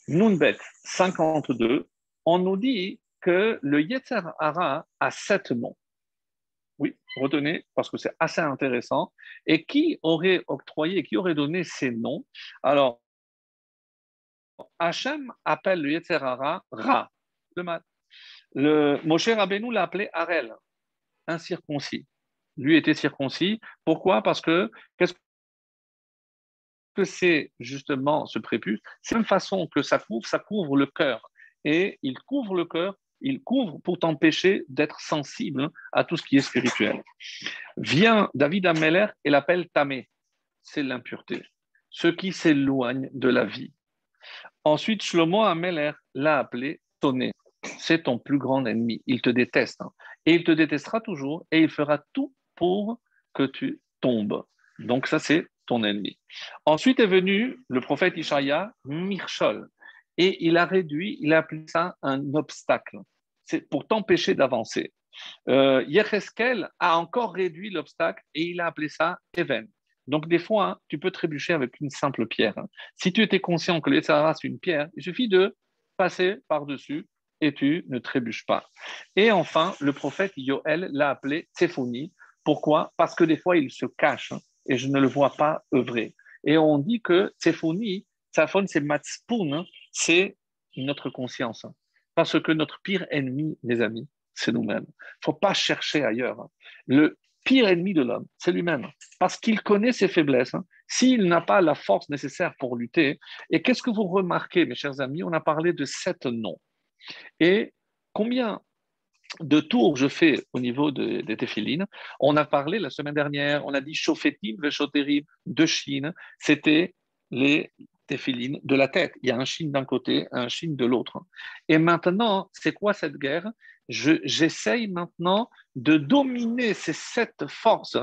Nunbet 52, on nous dit que le Yetzer Hara a 7 noms. Oui, retenez, parce que c'est assez intéressant. Et qui aurait octroyé, qui aurait donné ces noms? Alors, Hachem appelle le Yetzer Hara Ra, le mal. Le Moshe Rabbeinu l'a appelé Harel, incirconcis. Lui était circoncis. Pourquoi? Parce que qu'est-ce que c'est justement ce prépuce? C'est une façon que ça couvre le cœur. Et il couvre le cœur, il couvre pour t'empêcher d'être sensible à tout ce qui est spirituel. Vient David Ameller et l'appelle Tamé, c'est l'impureté, ce qui s'éloigne de la vie. Ensuite, Shlomo Ameller l'a appelé Toné, c'est ton plus grand ennemi, il te déteste. Hein. Et il te détestera toujours et il fera tout pour que tu tombes. Donc ça, c'est ton ennemi. Ensuite est venu le prophète Ishaïa, Mirchol, et il a appelé ça un obstacle. C'est pour t'empêcher d'avancer. Yecheskel a encore réduit l'obstacle et il a appelé ça Even. Donc, des fois, hein, tu peux trébucher avec une simple pierre. Hein. Si tu étais conscient que le Sahara, c'est une pierre, il suffit de passer par-dessus et tu ne trébuches pas. Et enfin, le prophète Yoël l'a appelé Tséphonie. Pourquoi? Parce que des fois, il se cache hein, et je ne le vois pas œuvrer. Et on dit que Tséphonie, Tsaphon, c'est Matzpoun, hein, c'est notre conscience. Hein. Parce que notre pire ennemi, les amis, c'est nous-mêmes. Il ne faut pas chercher ailleurs. Hein. Le pire ennemi de l'homme, c'est lui-même. Parce qu'il connaît ses faiblesses. Hein. S'il n'a pas la force nécessaire pour lutter, et qu'est-ce que vous remarquez, mes chers amis? On a parlé de 7 noms. Et combien de tours je fais au niveau des téphilines? On a parlé la semaine dernière, on a dit Shofetim, Veshoterim de Chine, c'était les téphilines de la tête. Il y a un shin d'un côté, un shin de l'autre. Et maintenant, c'est quoi cette guerre? J'essaye maintenant de dominer ces 7 forces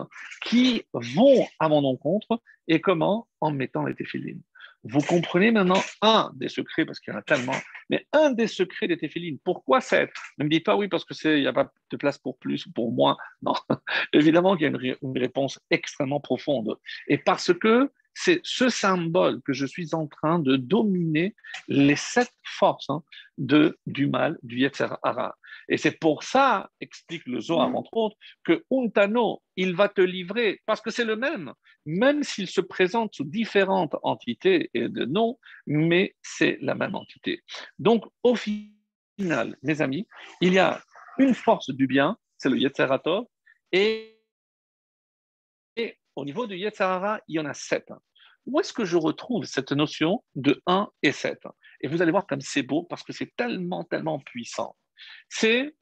qui vont à mon encontre. Et comment? En mettant les téphilines. Vous comprenez maintenant un des secrets, parce qu'il y en a tellement, mais un des secrets des téphilines. Pourquoi 7? Ne me dites pas oui parce qu'il n'y a pas de place pour plus ou pour moins. Non, évidemment qu'il y a une réponse extrêmement profonde. Et parce que c'est ce symbole que je suis en train de dominer les 7 forces du mal, du Yetzer Hara. Et c'est pour ça, explique le Zohar entre autres, que Untano, il va te livrer, parce que c'est le même s'il se présente sous différentes entités et de noms, mais c'est la même entité. Donc, au final, mes amis, il y a une force du bien, c'est le Yetzer Hatov, et au niveau du Yetzer Hara, il y en a 7. Où est-ce que je retrouve cette notion de 1 et 7? Et vous allez voir comme c'est beau, parce que c'est tellement, tellement puissant. C'est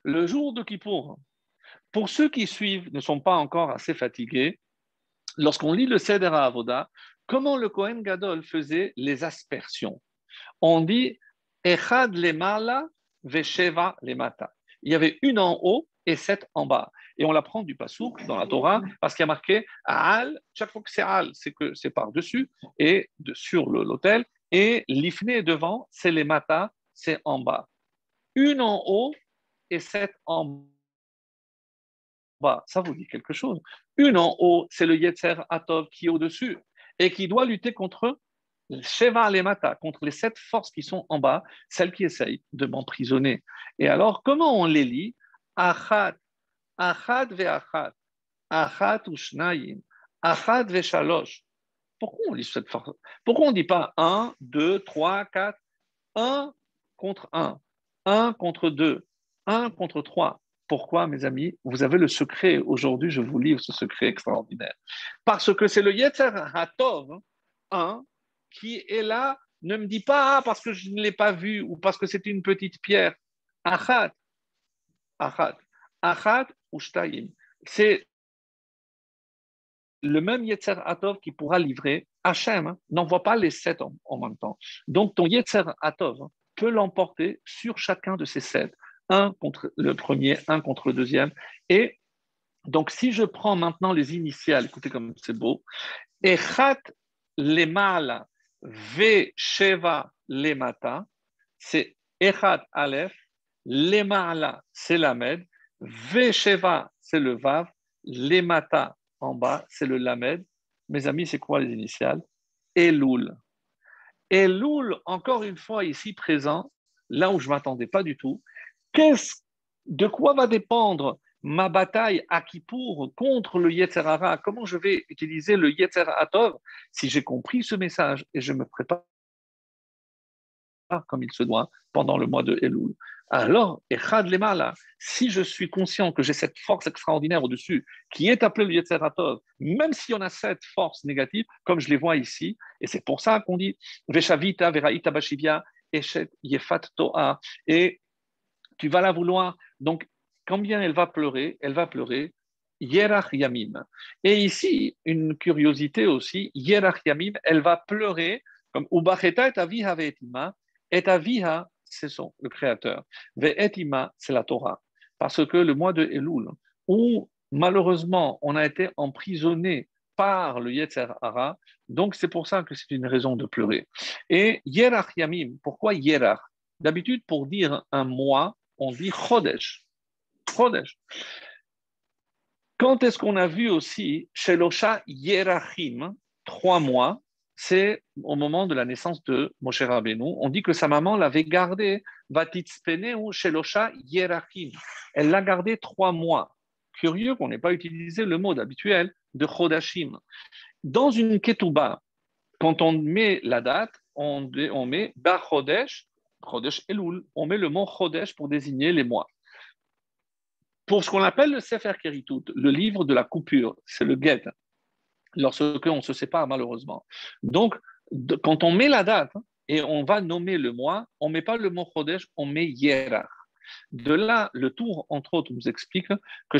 le jour de Kippour. Pour ceux qui suivent, ne sont pas encore assez fatigués, lorsqu'on lit le Seder HaAvoda, comment le Kohen Gadol faisait les aspersions? On dit Echad lemala vesheva lemata. Il y avait une en haut et 7 en bas. Et on l'apprend du Passouk dans la Torah parce qu'il y a marqué Al, chaque fois que c'est Al, c'est que c'est par-dessus et sur l'autel. Et l'ifné devant, c'est les mata, c'est en bas. Une en haut et 7 en bas. Ça vous dit quelque chose. Une en haut, c'est le Yetzer Hatov qui est au-dessus et qui doit lutter contre Sheva Lemata, contre les 7 forces qui sont en bas, celles qui essayent de m'emprisonner. Et alors, comment on les lit? Achat, achat ve'achat, achat u'shnayim, achat ve'shalosh. Pourquoi on lit cette force? Pourquoi on ne dit pas un, 2, 3, 4, un contre un contre 2, un contre 3? Pourquoi, mes amis? Vous avez le secret. Aujourd'hui, je vous livre ce secret extraordinaire. Parce que c'est le Yetzer Hatov, un, qui est là. Ne me dis pas parce que je ne l'ai pas vu ou parce que c'est une petite pierre. Achat, achat, achat ou shtayim. C'est le même Yetzer Hatov qui pourra livrer. Hachem n'envoie pas les 7 en même temps. Donc, ton Yetzer Hatov peut l'emporter sur chacun de ces 7. Un contre le premier, un contre le deuxième. Et donc, si je prends maintenant les initiales, écoutez comme c'est beau, Echat Lemala Ve Sheva Lemata, c'est Echat Aleph, Lemala, c'est Lamed, Ve Sheva, c'est le Vav, Lemata, en bas, c'est le Lamed. Mes amis, c'est quoi les initiales? Elul. Elul, encore une fois, ici présent, là où je ne m'attendais pas du tout. Qu'est-ce, de quoi va dépendre ma bataille à Kippour contre le Yetzer Hara? Comment je vais utiliser le Yetzer Hatov si j'ai compris ce message et je me prépare comme il se doit pendant le mois de Elul? Alors, Echad Lemala, si je suis conscient que j'ai cette force extraordinaire au-dessus, qui est appelée le Yetzer Hatov, même si on a cette force négative, comme je les vois ici, et c'est pour ça qu'on dit Veshavita, Veraïta Bashivia, Eshet Yefat Toa, et tu vas la vouloir. Donc, combien elle va pleurer? Elle va pleurer Yerach Yamim. Et ici, une curiosité aussi, Yerach Yamim, elle va pleurer comme Ubacheta et Aviha Ve'etima, et Aviha, c'est le Créateur. Ve'etima, c'est la Torah. Parce que le mois de Elul, où malheureusement on a été emprisonné par le Yetzer Hara, donc c'est pour ça que c'est une raison de pleurer. Et Yerach Yamim, pourquoi Yerach? D'habitude, pour dire un mois, on dit Chodesh. Chodesh. Quand est-ce qu'on a vu aussi Shelosha Yerachim, 3 mois, c'est au moment de la naissance de Moshe Rabbeinu. On dit que sa maman l'avait gardé, Vatitzpene ou Shelosha Yerachim. Elle l'a gardé 3 mois. Curieux qu'on n'ait pas utilisé le mot habituel de Chodashim. Dans une ketouba, quand on met la date, on met Bar Chodesh, Chodesh Elul, on met le mot Chodesh pour désigner les mois. Pour ce qu'on appelle le Sefer Keritut, le livre de la coupure, c'est le Get, lorsqu'on se sépare malheureusement. Donc, quand on met la date et on va nommer le mois, on ne met pas le mot Chodesh, on met Yerach. De là, le tour, entre autres, nous explique que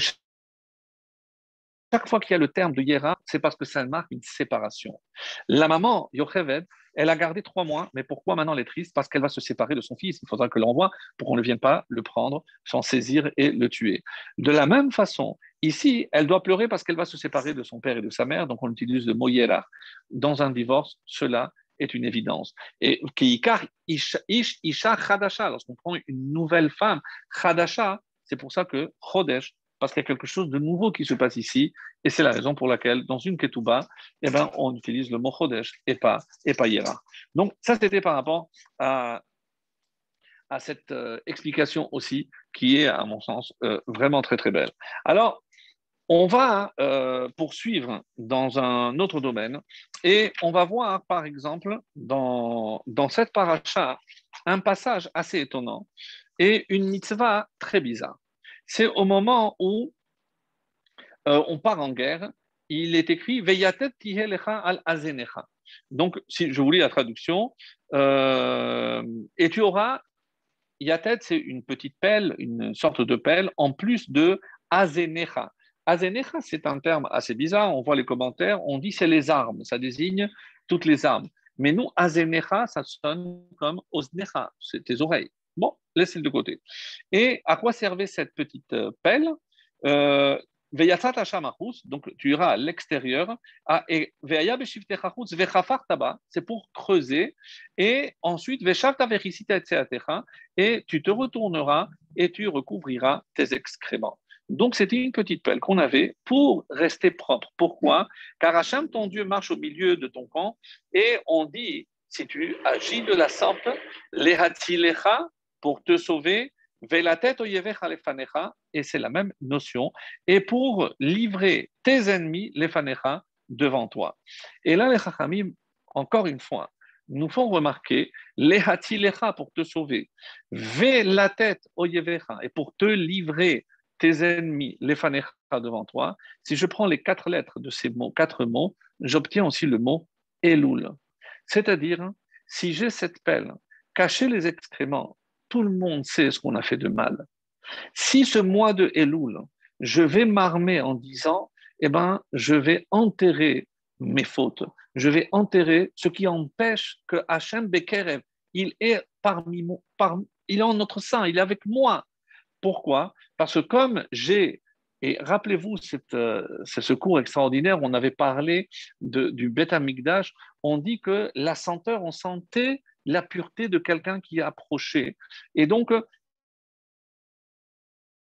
chaque fois qu'il y a le terme de Yera, c'est parce que ça marque une séparation. La maman, Yocheved, elle a gardé 3 mois, mais pourquoi maintenant elle est triste? Parce qu'elle va se séparer de son fils. Il faudra que l'envoie pour qu'on ne vienne pas le prendre, s'en saisir et le tuer. De la même façon, ici, elle doit pleurer parce qu'elle va se séparer de son père et de sa mère, donc on utilise le mot Yera. Dans un divorce, cela est une évidence. Et Keikar Isha Chadasha, lorsqu'on prend une nouvelle femme, Chadasha, c'est pour ça que Chodesh, parce qu'il y a quelque chose de nouveau qui se passe ici, et c'est la raison pour laquelle, dans une ketouba, eh ben, on utilise le mot chodesh et pas yera. Donc, ça, c'était par rapport à cette explication aussi, qui est, à mon sens, vraiment très, très belle. Alors, on va poursuivre dans un autre domaine, et on va voir, par exemple, dans cette paracha, un passage assez étonnant, et une mitzvah très bizarre. C'est au moment où on part en guerre, il est écrit Veyatet tihelecha al azenecha. Donc, si je vous lis la traduction, et tu auras, Yatet, c'est une petite pelle, une sorte de pelle, en plus de azenecha. Azenecha, c'est un terme assez bizarre, on voit les commentaires, on dit c'est les armes, ça désigne toutes les armes. Mais nous, azenecha, ça sonne comme osnecha, c'est tes oreilles. Bon, laissez-le de côté. Et à quoi servait cette petite pelle? euh, donc tu iras à l'extérieur, et c'est pour creuser, et ensuite et tu te retourneras et tu recouvriras tes excréments. Donc c'était une petite pelle qu'on avait pour rester propre. Pourquoi? Car Hachem, ton Dieu, marche au milieu de ton camp, et on dit, si tu agis de la sorte, lehatilecha, pour te sauver, et c'est la même notion, et pour livrer tes ennemis, les fanecha, devant toi. Et là, les chachamim, encore une fois, nous font remarquer, les hatilecha, pour te sauver, ve la tête oyevecha, et pour te livrer tes ennemis, les fanecha, devant toi. Si je prends les 4 lettres de ces mots, 4 mots, j'obtiens aussi le mot Elul. C'est-à-dire, si j'ai cette pelle, cacher les excréments, tout le monde sait ce qu'on a fait de mal. Si ce mois de Elul, je vais m'armer en disant, eh ben, je vais enterrer mes fautes, je vais enterrer ce qui empêche que Hachem Bekerev, il est il est en notre sein, il est avec moi. Pourquoi? Parce que comme j'ai, et rappelez-vous ce cours extraordinaire, on avait parlé du Beth Amikdash, on dit que la senteur, on sentait la pureté de quelqu'un qui approchait. Et donc,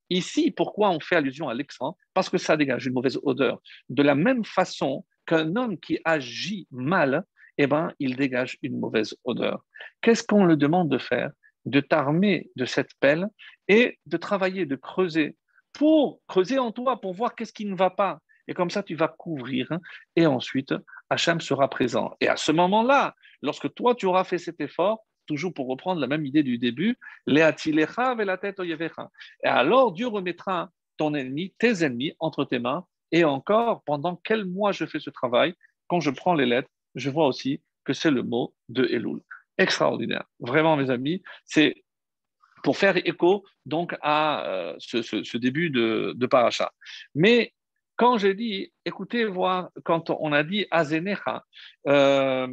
ici, pourquoi on fait allusion à l'excellent? Parce que ça dégage une mauvaise odeur. De la même façon qu'un homme qui agit mal, eh ben, il dégage une mauvaise odeur. Qu'est-ce qu'on le demande de faire? De t'armer de cette pelle et de travailler, de creuser, pour creuser en toi, pour voir qu'est-ce qui ne va pas. Et comme ça, tu vas couvrir, hein, et ensuite, Hachem sera présent. Et à ce moment-là, lorsque toi, tu auras fait cet effort, toujours pour reprendre la même idée du début, Leatilecha ve la tête oyevecha. Et alors Dieu remettra ton ennemi, tes ennemis, entre tes mains. Et encore, pendant quel mois je fais ce travail? Quand je prends les lettres, je vois aussi que c'est le mot de Elul. Extraordinaire. Vraiment, mes amis, c'est pour faire écho donc à ce début de paracha. Mais quand j'ai dit, écoutez, voir, quand on a dit Azenecha, euh,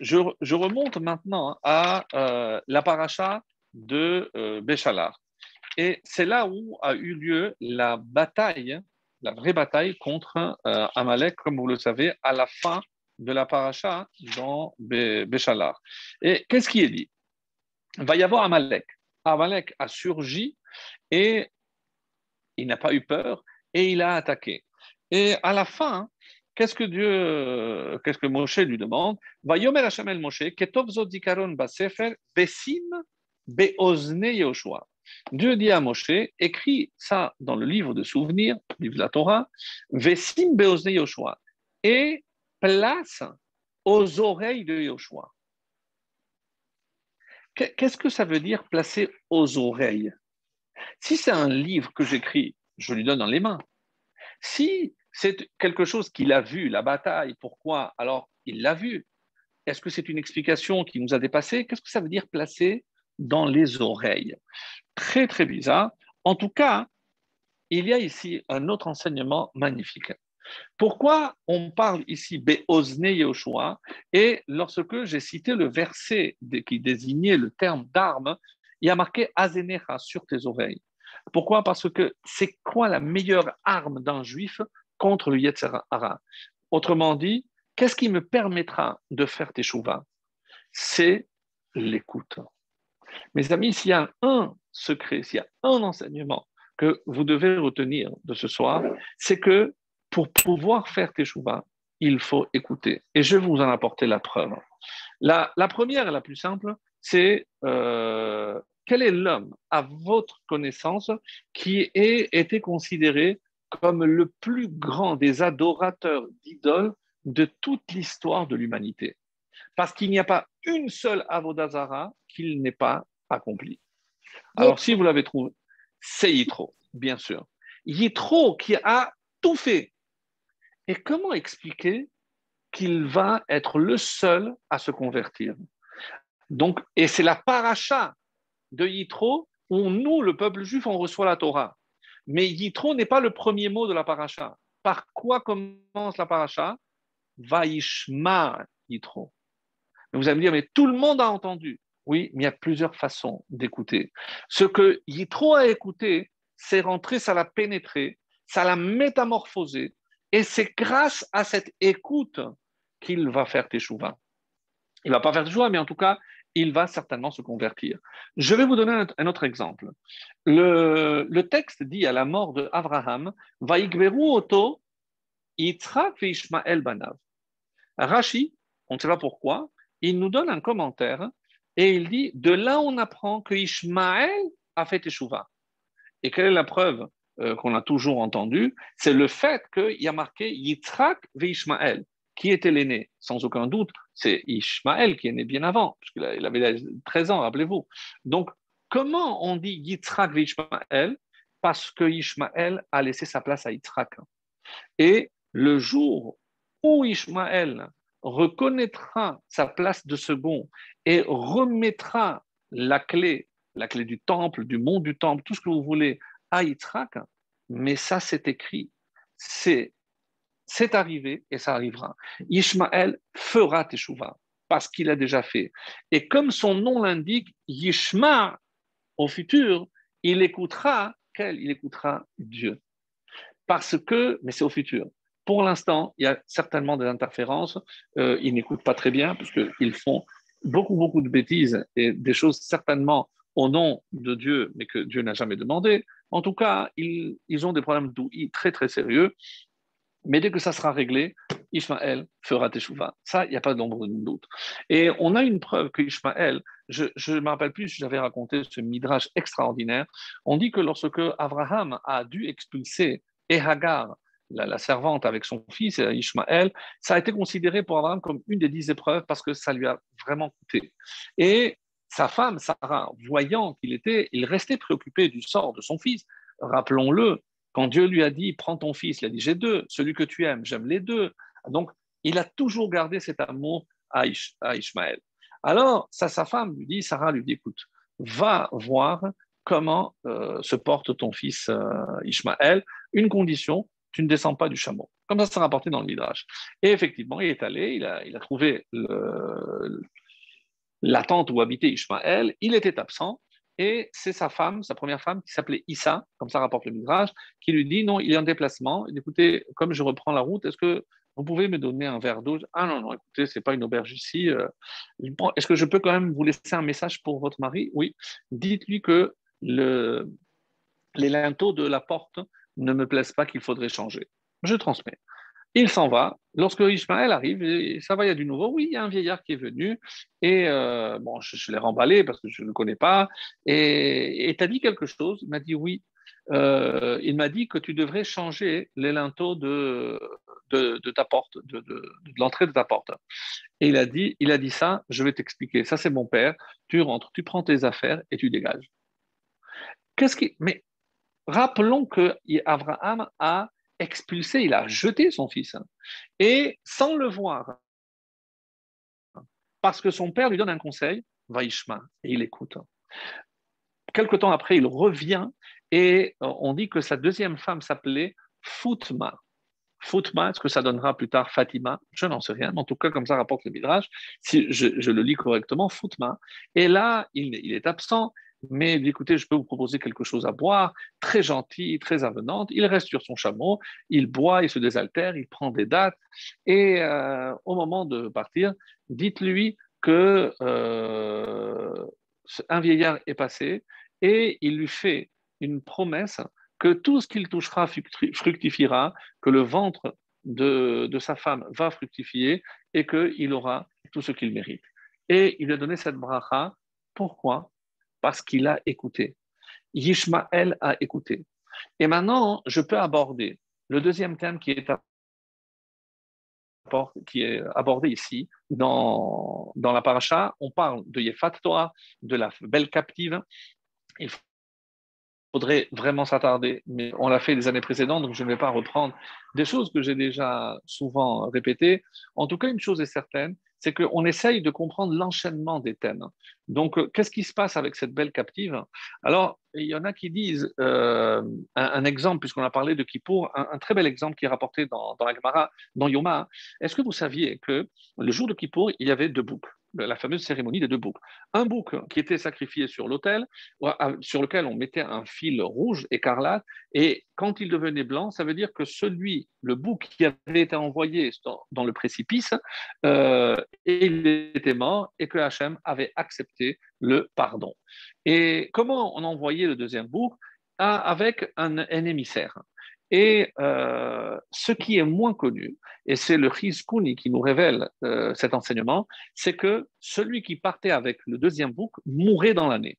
je remonte maintenant à la paracha de Béchalar. Et c'est là où a eu lieu la bataille, la vraie bataille contre Amalek, comme vous le savez, à la fin de la paracha dans Béchalar. Et qu'est-ce qui est dit? Il va y avoir Amalek. Amalek a surgi et il n'a pas eu peur et il a attaqué. Et à la fin, qu'est-ce que Moshe lui demande? Va yomer Hashem el Moshe, ketov zot zikaron basefer, besim beozne Yoshua. Dieu dit à Moshe, écris ça dans le livre de souvenirs, livre de la Torah, Vesim beozne Yoshua, et place aux oreilles de Yoshua. Qu'est-ce que ça veut dire placer aux oreilles? Si c'est un livre que j'écris, je lui donne dans les mains. Si c'est quelque chose qu'il a vu, la bataille, pourquoi? Alors, il l'a vu. Est-ce que c'est une explication qui nous a dépassé? Qu'est-ce que ça veut dire placer dans les oreilles? Très, très bizarre. En tout cas, il y a ici un autre enseignement magnifique. Pourquoi on parle ici Be'ozne Yehoshua? Et lorsque j'ai cité le verset qui désignait le terme d'arme, il y a marqué Azenecha sur tes oreilles. Pourquoi? Parce que c'est quoi la meilleure arme d'un juif contre le Yetzer Hara? Autrement dit, qu'est-ce qui me permettra de faire teshuva? C'est l'écoute. Mes amis, s'il y a un secret, s'il y a un enseignement que vous devez retenir de ce soir, c'est que pour pouvoir faire teshuva, il faut écouter. Et je vais vous en apporter la preuve. La première et la plus simple, c'est quel est l'homme, à votre connaissance, qui ait été considéré comme le plus grand des adorateurs d'idoles de toute l'histoire de l'humanité? Parce qu'il n'y a pas une seule avodazara qu'il n'ait pas accomplie. Alors, si Yitro. vous l'avez trouvé, c'est Yitro, bien sûr. Yitro qui a tout fait. Et comment expliquer qu'il va être le seul à se convertir? Donc, et c'est la paracha de Yitro où nous, le peuple juif, on reçoit la Torah. Mais Yitro n'est pas le premier mot de la paracha. Par quoi commence la paracha? Vaishma Yitro. Vous allez me dire, mais tout le monde a entendu. Oui, mais il y a plusieurs façons d'écouter. Ce que Yitro a écouté, c'est rentré, ça l'a pénétré, ça l'a métamorphosé. Et c'est grâce à cette écoute qu'il va faire teshuva. Il ne va pas faire teshuva, mais en tout cas, il va certainement se convertir. Je vais vous donner un autre exemple. Le texte dit à la mort de Abraham, Vaïgveru oto Yitzhak ve Ishmael banav. Rashi, on ne sait pas pourquoi, il nous donne un commentaire et il dit de là on apprend que Ishmaël a fait teshuva. Et quelle est la preuve qu'on a toujours entendue? C'est le fait qu'il y a marqué Yitzhak ve Ishmaël. Qui était l'aîné? Sans aucun doute, c'est Ishmaël qui est né bien avant, puisqu'il avait 13 ans, rappelez-vous. Donc, comment on dit Yitzhak ve Ishmaël? Parce que Ishmaël a laissé sa place à Yitzhak. Et le jour où Ishmaël reconnaîtra sa place de second et remettra la clé du temple, du mont du temple, tout ce que vous voulez, à Yitzhak, mais ça c'est écrit, c'est arrivé et ça arrivera. Ishmaël fera teshuva parce qu'il a déjà fait. Et comme son nom l'indique, Yishma, au futur, il écoutera quel? Il écoutera Dieu. Parce que, mais c'est au futur. Pour l'instant, il y a certainement des interférences. Ils n'écoutent pas très bien parce qu'ils font beaucoup de bêtises et des choses certainement au nom de Dieu, mais que Dieu n'a jamais demandé. En tout cas, ils ont des problèmes d'ouïe très sérieux. Mais dès que ça sera réglé, Ishmaël fera teshuva. Ça, il n'y a pas d'ombre de doute. Et on a une preuve que Ishmaël, je ne me rappelle plus si j'avais raconté ce midrash extraordinaire, on dit que lorsque Abraham a dû expulser Hagar, la servante avec son fils Ishmaël, ça a été considéré pour Abraham comme une des 10 épreuves parce que ça lui a vraiment coûté. Et sa femme, Sarah, voyant il restait préoccupé du sort de son fils. Rappelons-le, quand Dieu lui a dit, prends ton fils, il a dit, j'ai deux, celui que tu aimes, j'aime les deux. Donc, il a toujours gardé cet amour à Ishmaël. Alors, sa femme lui dit, Sarah lui dit, écoute, va voir comment se porte ton fils Ishmaël. Une condition, tu ne descends pas du chameau. Comme ça, c'est rapporté dans le Midrash. Et effectivement, il est allé, il a trouvé la tente où habitait Ishmaël, il était absent, et c'est sa femme, sa première femme, qui s'appelait Issa, comme ça rapporte le Midrash, qui lui dit, non, il est en déplacement, écoutez, comme je reprends la route, est-ce que vous pouvez me donner un verre d'eau? Ah non, écoutez, c'est pas une auberge ici. Est-ce que je peux quand même vous laisser un message pour votre mari? Oui. Dites-lui que les linteaux de la porte ne me plaisent pas, qu'il faudrait changer. Je transmets. Il s'en va. Lorsque Ishmaël arrive, et ça va, il y a du nouveau. Oui, il y a un vieillard qui est venu. Et bon, je l'ai remballé parce que je ne le connais pas. Et tu as dit quelque chose? Il m'a dit oui. Il m'a dit que tu devrais changer les linteaux de ta porte, de l'entrée de ta porte. Et il a dit ça, je vais t'expliquer. Ça, c'est mon père. Tu rentres, tu prends tes affaires et tu dégages. Mais rappelons que Abraham a expulsé, il a jeté son fils. Et sans le voir, parce que son père lui donne un conseil, Vaishma, et il écoute. Quelque temps après, il revient et on dit que sa deuxième femme s'appelait Foutma. Foutma, est-ce que ça donnera plus tard Fatima? Je n'en sais rien. En tout cas, comme ça rapporte le Midrash, si je le lis correctement, Foutma. Et là, il est absent, mais il dit, écoutez, je peux vous proposer quelque chose à boire, très gentil, très avenante. Il reste sur son chameau, il boit, il se désaltère, il prend des dattes. Et au moment de partir, dites-lui que un vieillard est passé et il lui fait une promesse que tout ce qu'il touchera fructifiera, que le ventre de sa femme va fructifier et qu'il aura tout ce qu'il mérite. Et il lui a donné cette bracha. Pourquoi? Parce qu'il a écouté. Yishmaël a écouté. Et maintenant, je peux aborder le deuxième thème qui est abordé ici dans la paracha. On parle de Yefat Torah, de la belle captive. Il faudrait vraiment s'attarder, mais on l'a fait les années précédentes, donc je ne vais pas reprendre des choses que j'ai déjà souvent répétées. En tout cas, une chose est certaine, c'est qu'on essaye de comprendre l'enchaînement des thèmes. Donc, qu'est-ce qui se passe avec cette belle captive? Alors, il y en a qui disent un exemple, puisqu'on a parlé de Kippour, un très bel exemple qui est rapporté dans la Gemara, dans Yoma. Est-ce que vous saviez que le jour de Kippour, il y avait deux boucs, la fameuse cérémonie des deux boucs? Un bouc qui était sacrifié sur l'autel, sur lequel on mettait un fil rouge écarlate, et quand il devenait blanc, ça veut dire que le bouc qui avait été envoyé dans le précipice, il était mort et que Hachem avait accepté le pardon. Et comment on envoyait le deuxième bouc? Avec un émissaire. Et ce qui est moins connu, et c'est le Chizkouni qui nous révèle cet enseignement, c'est que celui qui partait avec le deuxième bouc mourait dans l'année.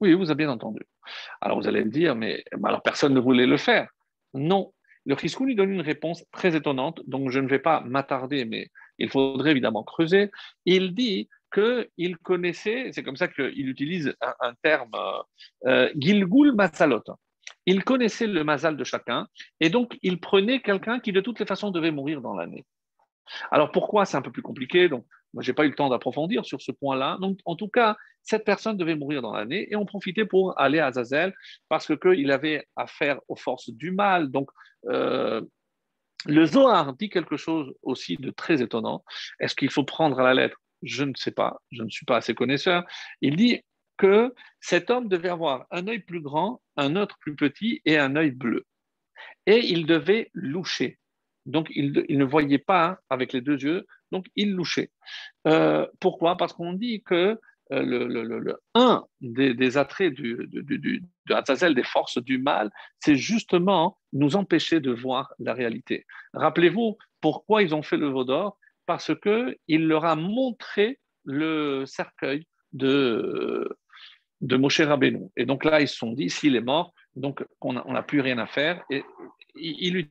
Oui, vous avez bien entendu. Alors vous allez me dire, mais alors personne ne voulait le faire. Non. Le Chizkouni donne une réponse très étonnante, donc je ne vais pas m'attarder, mais il faudrait évidemment creuser. Il dit qu'il connaissait, c'est comme ça qu'il utilise un terme, Gilgul Mazalot. Il connaissait le mazal de chacun, et donc il prenait quelqu'un qui de toutes les façons devait mourir dans l'année. Alors pourquoi c'est un peu plus compliqué? Donc, moi, je n'ai pas eu le temps d'approfondir sur ce point-là. Donc, en tout cas, cette personne devait mourir dans l'année et on profitait pour aller à Azazel parce qu'il avait affaire aux forces du mal. Donc, euh, le Zohar dit quelque chose aussi de très étonnant. Est-ce qu'il faut prendre à la lettre? Je ne sais pas. Je ne suis pas assez connaisseur. Il dit que cet homme devait avoir un œil plus grand, un autre plus petit et un œil bleu. Et il devait loucher. Donc, il ne voyait pas avec les deux yeux, donc il louchait. Pourquoi? Parce qu'on dit que un des attraits de Azazel, des forces du mal, c'est justement nous empêcher de voir la réalité. Rappelez-vous pourquoi ils ont fait le veau d'or? Parce qu'il leur a montré le cercueil de Moshe Rabbeinu. Et donc là, ils se sont dit, s'il est mort, donc on n'a plus rien à faire. Et il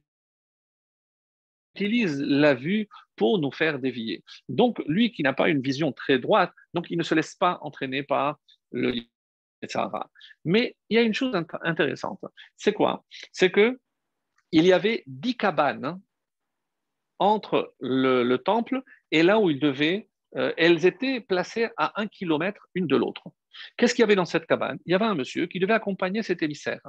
utilise la vue pour nous faire dévier. Donc, lui qui n'a pas une vision très droite, donc il ne se laisse pas entraîner par le Sahara. Mais il y a une chose intéressante. C'est quoi? C'est que il y avait 10 cabanes entre le temple et là où il devait. Elles étaient placées à 1 kilomètre une de l'autre. Qu'est-ce qu'il y avait dans cette cabane? Il y avait un monsieur qui devait accompagner cet émissaire.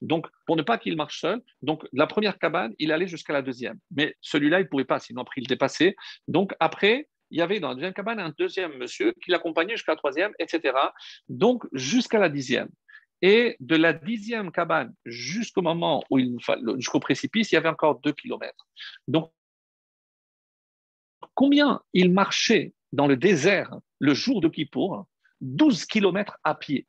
Donc, pour ne pas qu'il marche seul, donc la première cabane, il allait jusqu'à la deuxième. Mais celui-là, il ne pouvait pas, sinon après, il dépassait. Donc, après, il y avait dans la deuxième cabane un deuxième monsieur qui l'accompagnait jusqu'à la troisième, etc. Donc, jusqu'à la dixième. Et de la dixième cabane jusqu'au moment où jusqu'au précipice, il y avait encore 2 kilomètres. Donc, combien il marchait dans le désert le jour de Kippour? 12 kilomètres à pied.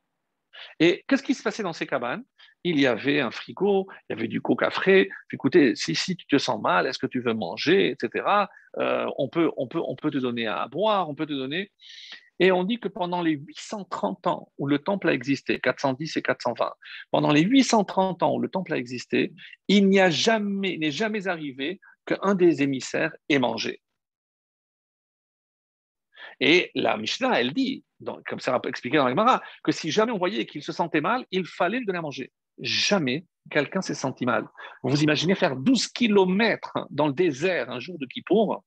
Et qu'est-ce qui se passait dans ces cabanes? Il y avait un frigo, il y avait du coca frais. Écoutez, si tu te sens mal, est-ce que tu veux manger, etc. On peut te donner à boire, on peut te donner. Et on dit que pendant les 830 ans où le temple a existé, 410 et 420, pendant les 830 ans où le temple a existé, il n'est jamais arrivé qu'un des émissaires ait mangé. Et la Mishnah, elle dit, comme ça expliqué dans la Gemara, que si jamais on voyait qu'il se sentait mal, il fallait lui donner à manger. Jamais quelqu'un s'est senti mal. Vous imaginez faire 12 kilomètres dans le désert un jour de Kippour,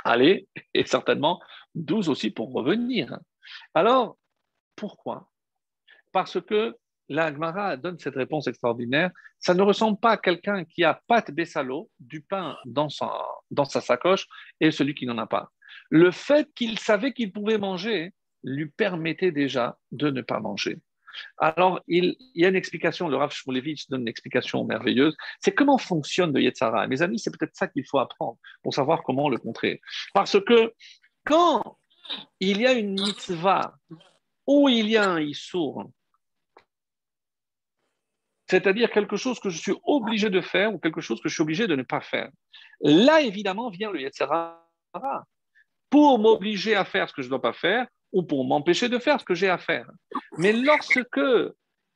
aller, et certainement 12 aussi pour revenir. Alors, pourquoi? Parce que la Gemara donne cette réponse extraordinaire. Ça ne ressemble pas à quelqu'un qui a pâte bessalo, du pain dans sa sacoche, et celui qui n'en a pas. Le fait qu'il savait qu'il pouvait manger lui permettait déjà de ne pas manger. Alors, il y a une explication, le Rav Shmulevitch donne une explication merveilleuse. C'est comment fonctionne le Yetzara. Mes amis, c'est peut-être ça qu'il faut apprendre pour savoir comment le contrer. Parce que quand il y a une mitzvah ou il y a un issour, c'est-à-dire quelque chose que je suis obligé de faire ou quelque chose que je suis obligé de ne pas faire, là, évidemment, vient le Yetzara pour m'obliger à faire ce que je ne dois pas faire ou pour m'empêcher de faire ce que j'ai à faire. Mais lorsque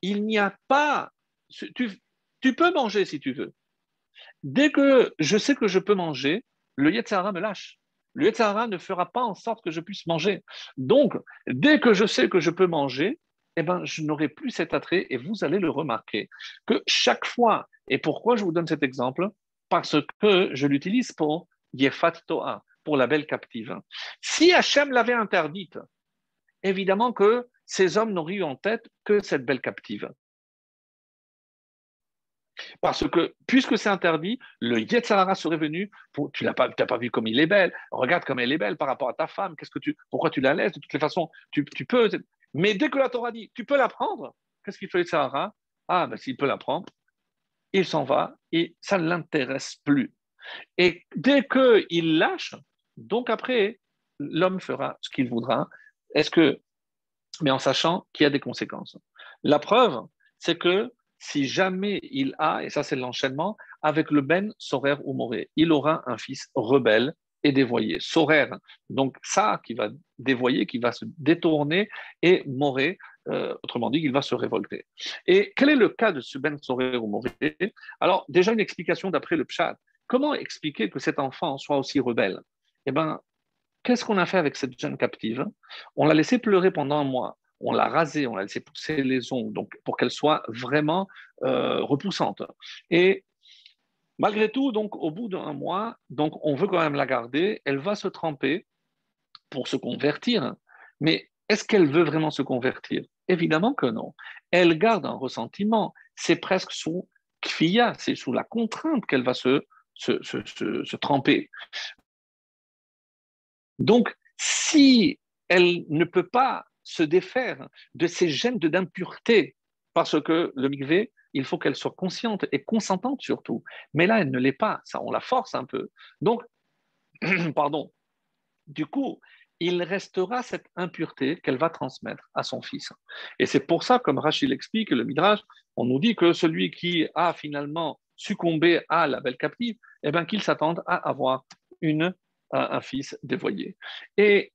il n'y a pas... Tu peux manger si tu veux. Dès que je sais que je peux manger, le Yetzirah me lâche. Le Yetzirah ne fera pas en sorte que je puisse manger. Donc, dès que je sais que je peux manger, eh ben, je n'aurai plus cet attrait et vous allez le remarquer. Que chaque fois, et pourquoi je vous donne cet exemple? Parce que je l'utilise pour Yefat Toa, pour la belle captive. Si Hachem l'avait interdite, évidemment que ces hommes n'auraient eu en tête que cette belle captive. Parce que, puisque c'est interdit, le Yetzirah serait venu, tu n'as pas vu comme il est belle, regarde comme elle est belle par rapport à ta femme, pourquoi tu la laisses? De toutes les façons, tu peux. Mais dès que la Torah dit, tu peux la prendre, qu'est-ce qu'il fait le Yetzirah? Ah, ben s'il peut la prendre, il s'en va et ça ne l'intéresse plus. Et dès qu'il lâche, donc après, l'homme fera ce qu'il voudra. Est-ce que, mais en sachant qu'il y a des conséquences. La preuve, c'est que si jamais il a, et ça c'est l'enchaînement, avec le Ben Sorer ou Moré, il aura un fils rebelle et dévoyé. Sorer, donc ça qui va dévoyer, qui va se détourner, et Moré, autrement dit, il va se révolter. Et quel est le cas de ce Ben Sorer ou Moré? Alors, déjà une explication d'après le Pshat. Comment expliquer que cet enfant soit aussi rebelle? Eh bien, qu'est-ce qu'on a fait avec cette jeune captive? On l'a laissée pleurer pendant un mois. On l'a rasée, on l'a laissé pousser les ongles, donc pour qu'elle soit vraiment repoussante. Et malgré tout, donc au bout d'un mois, donc on veut quand même la garder. Elle va se tremper pour se convertir. Mais est-ce qu'elle veut vraiment se convertir? Évidemment que non. Elle garde un ressentiment. C'est presque sous kfiya, c'est sous la contrainte qu'elle va se tremper. Donc, si elle ne peut pas se défaire de ces gènes d'impureté, parce que le mikvé, il faut qu'elle soit consciente et consentante surtout. Mais là, elle ne l'est pas. Ça, on la force un peu. Donc, pardon. Du coup, il restera cette impureté qu'elle va transmettre à son fils. Et c'est pour ça, comme Rachid l'explique, le Midrash, on nous dit que celui qui a finalement succombé à la belle captive, eh bien, qu'il s'attende à avoir un fils dévoyé. Et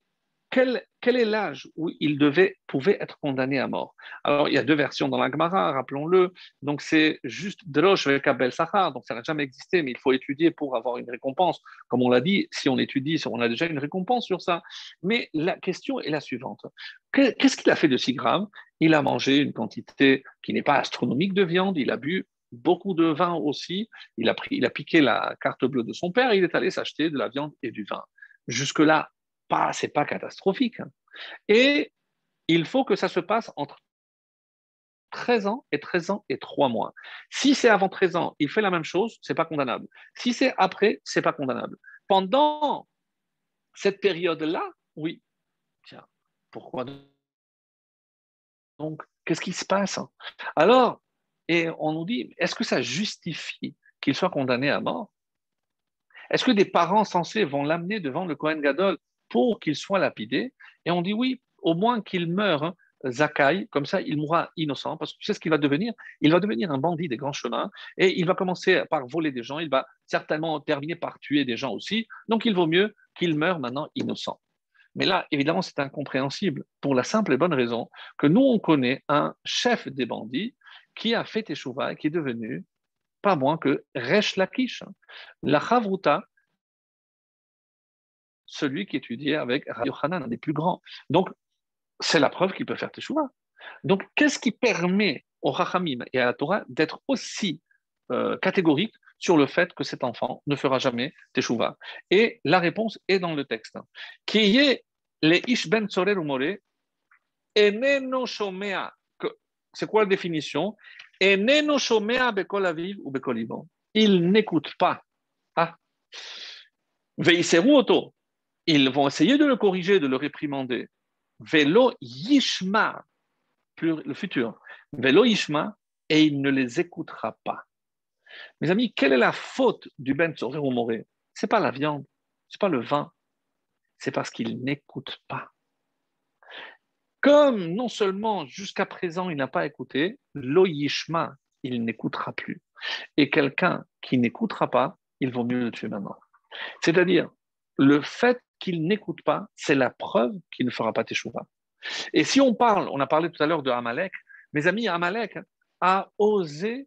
quel est l'âge où il pouvait être condamné à mort? Alors, il y a deux versions dans la Gemara, rappelons-le. Donc, c'est juste Drosh avec Abel Sahar. Donc, ça n'a jamais existé, mais il faut étudier pour avoir une récompense. Comme on l'a dit, si on étudie, on a déjà une récompense sur ça. Mais la question est la suivante. Qu'est-ce qu'il a fait de si grave? Il a mangé une quantité qui n'est pas astronomique de viande. Il a bu beaucoup de vin aussi. Il a piqué la carte bleue de son père. Et il est allé s'acheter de la viande et du vin. Jusque-là, c'est pas catastrophique. Et il faut que ça se passe entre 13 ans et 13 ans et 3 mois. Si c'est avant 13 ans, il fait la même chose, c'est pas condamnable. Si c'est après, c'est pas condamnable. Pendant cette période-là, oui. Tiens, pourquoi donc? Qu'est-ce qui se passe? Alors, et on nous dit, est-ce que ça justifie qu'il soit condamné à mort? Est-ce que des parents censés vont l'amener devant le Kohen Gadol pour qu'il soit lapidé? Et on dit oui, au moins qu'il meure, hein, Zakai, comme ça il mourra innocent, parce que tu sais ce qu'il va devenir? Il va devenir un bandit des grands chemins, et il va commencer par voler des gens, il va certainement terminer par tuer des gens aussi, donc il vaut mieux qu'il meure maintenant innocent. Mais là, évidemment, c'est incompréhensible, pour la simple et bonne raison que nous, on connaît un chef des bandits qui a fait Teshuvah et qui est devenu pas moins que Resh Lakish, la Chavruta, celui qui étudiait avec Rabbi Yochanan, un des plus grands. Donc, c'est la preuve qu'il peut faire Teshuvah. Donc, qu'est-ce qui permet au Chachamim et à la Torah d'être aussi catégorique sur le fait que cet enfant ne fera jamais Teshuvah? Et la réponse est dans le texte. Qui est les Ish ben Tzorer ou Moré, Eneno Shomea, c'est quoi la définition? Eneno shomea bekol aviv ou bekol ibo. Il n'écoute pas. Ah. Veiseru oto. Ils vont essayer de le corriger, de le réprimander. Velo yishma, le futur. Velo yishma, et il ne les écoutera pas. Mes amis, quelle est la faute du ben tzorer ou moré? C'est pas la viande, c'est pas le vin, c'est parce qu'il n'écoute pas. Comme non seulement jusqu'à présent il n'a pas écouté, lo yishma, il n'écoutera plus. Et quelqu'un qui n'écoutera pas, il vaut mieux le tuer maintenant. C'est-à-dire, le fait qu'il n'écoute pas, c'est la preuve qu'il ne fera pas teshuva. Et si on parle, on a parlé tout à l'heure de Amalek, mes amis, Amalek a osé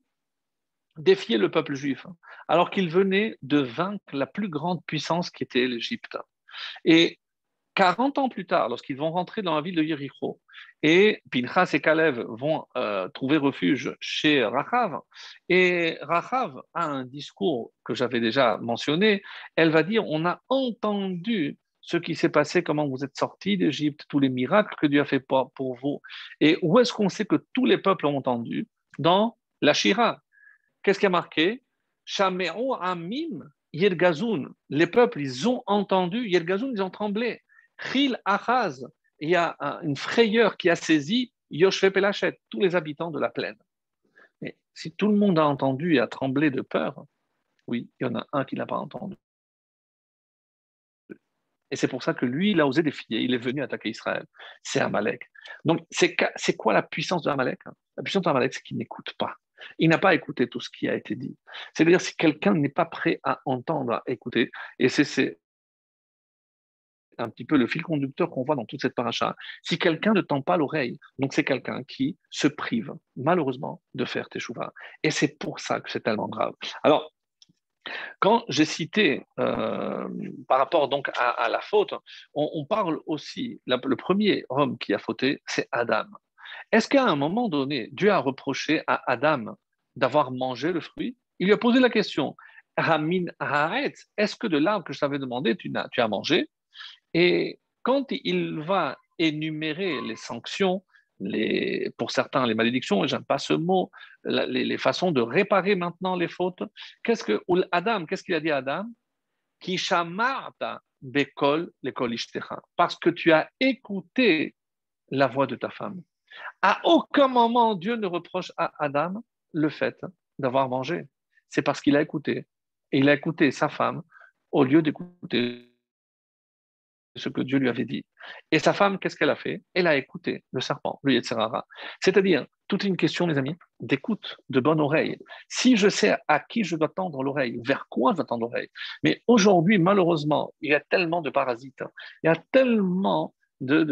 défier le peuple juif, alors qu'il venait de vaincre la plus grande puissance qui était l'Égypte. Et 40 ans plus tard, lorsqu'ils vont rentrer dans la ville de Yéricho, et Pinchas et Kalev vont trouver refuge chez Rachav, et Rachav a un discours que j'avais déjà mentionné, elle va dire, on a entendu ce qui s'est passé, comment vous êtes sortis d'Égypte, tous les miracles que Dieu a fait pour vous. Et où est-ce qu'on sait que tous les peuples ont entendu? Dans la Shira. Qu'est-ce qui a marqué? Shame'o amim Yergazoun. Les peuples, ils ont entendu, Yergazoun, ils ont tremblé. Chil Achaz, il y a une frayeur qui a saisi Yoshve Pelachet, tous les habitants de la plaine. Mais si tout le monde a entendu et a tremblé de peur, oui, il y en a un qui n'a pas entendu. Et c'est pour ça que lui, il a osé défier, il est venu attaquer Israël. C'est Amalek. Donc, c'est quoi la puissance de Amalek? La puissance de Amalek, c'est qu'il n'écoute pas. Il n'a pas écouté tout ce qui a été dit. C'est-à-dire, si quelqu'un n'est pas prêt à entendre, à écouter, et c'est un petit peu le fil conducteur qu'on voit dans toute cette paracha, si quelqu'un ne tend pas l'oreille, donc c'est quelqu'un qui se prive, malheureusement, de faire teshuva. Et c'est pour ça que c'est tellement grave. Alors, quand j'ai cité par rapport donc à la faute, on parle aussi, le premier homme qui a fauté, c'est Adam. Est-ce qu'à un moment donné, Dieu a reproché à Adam d'avoir mangé le fruit? Il lui a posé la question, Ramin Haaretz, est-ce que de l'arbre que je t'avais demandé, tu as mangé? Et quand il va énumérer les sanctions, pour certains les malédictions, et j'aime pas ce mot, les façons de réparer maintenant les fautes, qu'est-ce qu'il a dit à Adam? Ki shamarta bekol lekol ishtecha. Parce que tu as écouté la voix de ta femme. À aucun moment Dieu ne reproche à Adam le fait d'avoir mangé. C'est parce qu'il a écouté. Et il a écouté sa femme au lieu d'écouter ce que Dieu lui avait dit. Et sa femme, qu'est-ce qu'elle a fait? Elle a écouté le serpent, le Yetzirara. C'est-à-dire, toute une question, mes amis, d'écoute, de bonne oreille. Si je sais à qui je dois tendre l'oreille, vers quoi je dois tendre l'oreille. Mais aujourd'hui, malheureusement, il y a tellement de parasites, il y a tellement de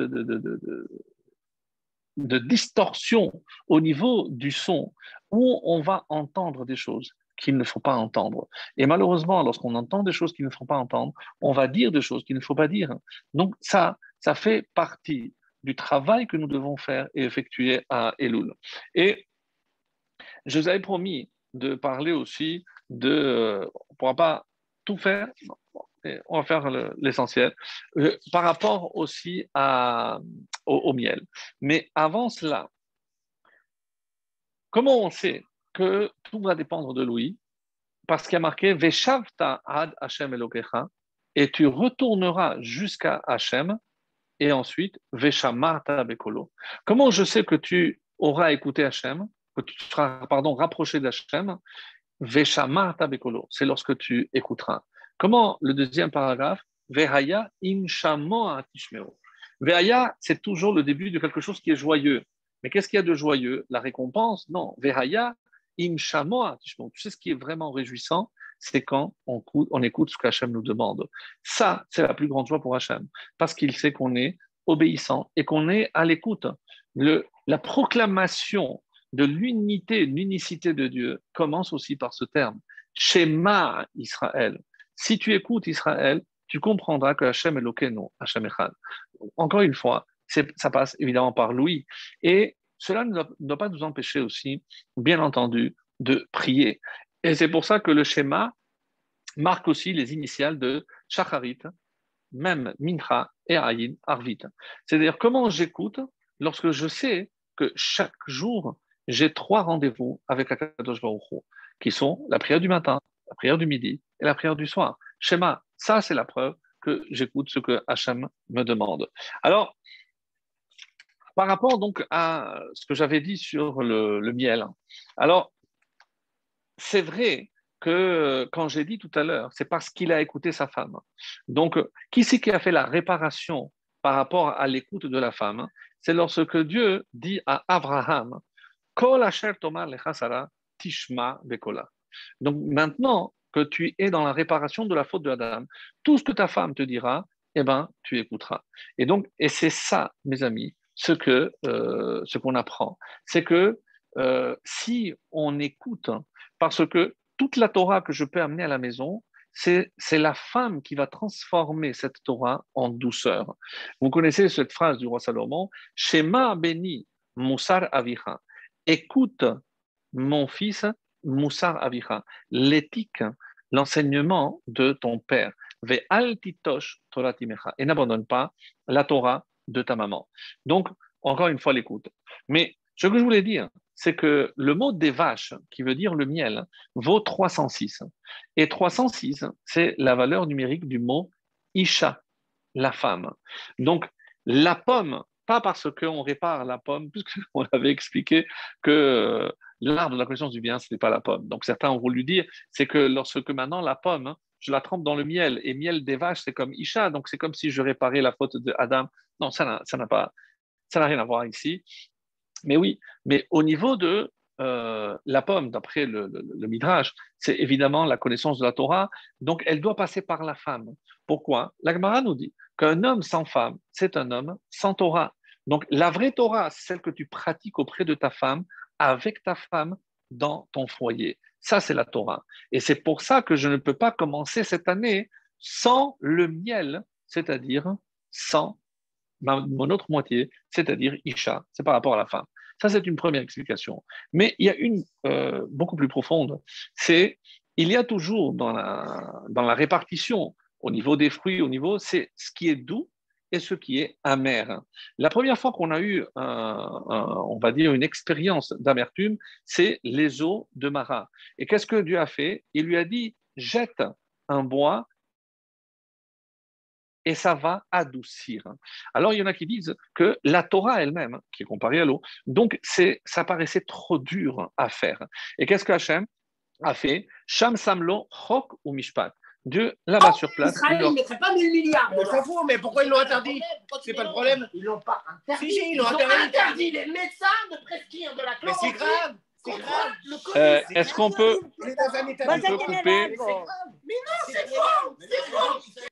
distorsion au niveau du son, où on va entendre des choses qu'il ne faut pas entendre. Et malheureusement, lorsqu'on entend des choses qu'il ne faut pas entendre, on va dire des choses qu'il ne faut pas dire. Donc ça fait partie du travail que nous devons faire et effectuer à Elul. Et je vous avais promis de parler aussi on ne pourra pas tout faire, on va faire l'essentiel, par rapport aussi au miel. Mais avant cela, comment on sait que tout va dépendre de lui? Parce qu'il y a marqué Veshavta ad Hashem Elokecha, et tu retourneras jusqu'à Hashem, et ensuite Veshamarta Bekolo. Comment je sais que tu auras écouté Hashem, que tu seras, rapproché d'Hashem? Veshamarta Bekolo, c'est lorsque tu écouteras. Comment le deuxième paragraphe? Vehaya imshamo atishmeo. Vehaya, c'est toujours le début de quelque chose qui est joyeux. Mais qu'est-ce qu'il y a de joyeux? La récompense? Non. Vehaya imshamo atishmeo. Tu sais ce qui est vraiment réjouissant? C'est quand on écoute ce qu'Hachem nous demande. Ça, c'est la plus grande joie pour Hachem, parce qu'il sait qu'on est obéissant et qu'on est à l'écoute. La proclamation de l'unicité de Dieu commence aussi par ce terme. Shema Israël. Si tu écoutes Israël, tu comprendras que Hachem est Elokeinu, Hachem Echad. Encore une fois, ça passe évidemment par l'ouïe. Et cela ne doit pas nous empêcher aussi, bien entendu, de prier. Et c'est pour ça que le schéma marque aussi les initiales de Shacharit, même Mincha et Ayin, Arvit. C'est-à-dire comment j'écoute lorsque je sais que chaque jour, j'ai 3 rendez-vous avec Akadosh Baruch Hu, qui sont la prière du matin, la prière du midi et la prière du soir. Schéma, ça c'est la preuve que j'écoute ce que Hachem me demande. Alors, par rapport donc à ce que j'avais dit sur le miel, alors c'est vrai que quand j'ai dit tout à l'heure, c'est parce qu'il a écouté sa femme. Donc, qui c'est qui a fait la réparation par rapport à l'écoute de la femme? C'est lorsque Dieu dit à Abraham, Kol asher tomar lecha Sara, tishma bekola. Donc maintenant que tu es dans la réparation de la faute de Adam, tout ce que ta femme te dira, eh ben, tu écouteras. Et donc, et c'est ça, mes amis, ce qu'on apprend, c'est que si on écoute, parce que toute la Torah que je peux amener à la maison, c'est la femme qui va transformer cette Torah en douceur. Vous connaissez cette phrase du roi Salomon, Shema béni Moussar Avicha. Écoute, mon fils, Moussar Avicha, l'éthique, l'enseignement de ton père. Ve altitosh Torah timecha. Et n'abandonne pas la Torah de ta maman. Donc, encore une fois, l'écoute. Mais ce que je voulais dire, c'est que le mot des vaches, qui veut dire le miel, vaut 306. Et 306, c'est la valeur numérique du mot Isha, la femme. Donc, la pomme, pas parce qu'on répare la pomme, puisqu'on avait expliqué que l'arbre de la connaissance du bien, ce n'est pas la pomme. Donc, certains ont voulu dire, c'est que lorsque maintenant la pomme, je la trempe dans le miel, et miel des vaches, c'est comme Isha, donc c'est comme si je réparais la faute d'Adam. Non, ça n'a rien à voir ici. Mais oui, mais au niveau de la pomme, d'après le Midrash, c'est évidemment la connaissance de la Torah, donc elle doit passer par la femme. Pourquoi? La Gemara nous dit qu'un homme sans femme, c'est un homme sans Torah. Donc la vraie Torah, c'est celle que tu pratiques auprès de ta femme, avec ta femme, dans ton foyer. Ça, c'est la Torah. Et c'est pour ça que je ne peux pas commencer cette année sans le miel, c'est-à-dire sans mon autre moitié, c'est-à-dire Isha, c'est par rapport à la femme. Ça, c'est une première explication. Mais il y a une beaucoup plus profonde, c'est il y a toujours dans la répartition, au niveau des fruits, c'est ce qui est doux et ce qui est amer. La première fois qu'on a eu, on va dire, une expérience d'amertume, c'est les eaux de Mara. Et qu'est-ce que Dieu a fait? Il lui a dit, jette un bois et ça va adoucir. Alors, il y en a qui disent que la Torah elle-même, qui est comparée à l'eau, donc ça paraissait trop dur à faire. Et qu'est-ce que Hachem a fait? Sham Samlo, Chok ou Mishpat. Dieu, là-bas sur place. Israël, il ne mettrait pas 1000 milliards. On s'en fout, mais pourquoi ils l'ont interdit? C'est pas le problème. Ils l'ont pas interdit. Si, ils Ils l'ont ont interdit. interdit les médecins de prescrire de la Mais c'est chloroquine grave. C'est contre grave. le Covid. Est-ce qu'on peut, On est dans un état on peut couper? Mais non, c'est faux. C'est faux.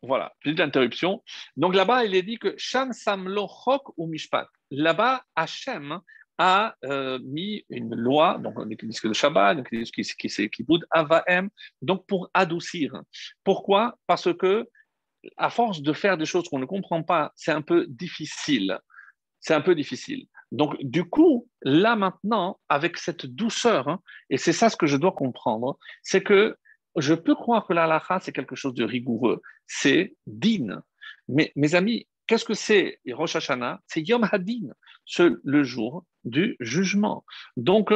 Voilà, petite interruption. Donc là-bas, il est dit que Sham Samlo Chok ou Mishpat. Là-bas, Hachem a mis une loi, donc on utilise que le Shabbat, donc on utilise qui c'est Kibbutz Avaem, donc pour adoucir. Pourquoi? Parce que à force de faire des choses qu'on ne comprend pas, c'est un peu difficile. C'est un peu difficile. Donc, du coup, là maintenant, avec cette douceur, hein, et c'est ça ce que je dois comprendre, c'est que je peux croire que la halakha, c'est quelque chose de rigoureux, c'est din. Mais mes amis, qu'est-ce que c'est Rosh Hashanah? C'est Yom Hadin, le jour du jugement. Donc,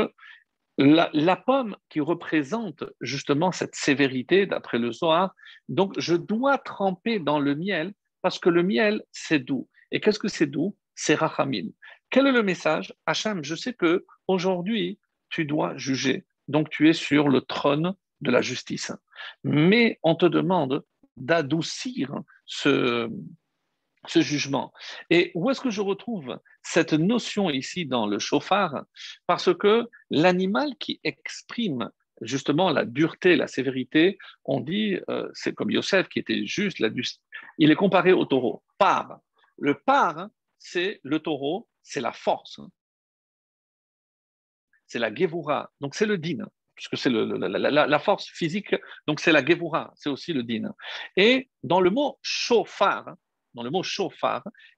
la pomme qui représente justement cette sévérité, d'après le Zohar, donc je dois tremper dans le miel parce que le miel, c'est doux. Et qu'est-ce que c'est doux? C'est rachamim. Quel est le message? Hachem, je sais que aujourd'hui tu dois juger. Donc tu es sur le trône de la justice. Mais on te demande d'adoucir ce jugement. Et où est-ce que je retrouve cette notion ici dans le chauffard? Parce que l'animal qui exprime justement la dureté, la sévérité, on dit, c'est comme Yosef qui était juste, il est comparé au taureau. Par. Le par, c'est le taureau, c'est la force, c'est la gevura, donc c'est le din, puisque c'est la force physique, donc c'est la gevura, c'est aussi le din. Et dans le mot chauffard,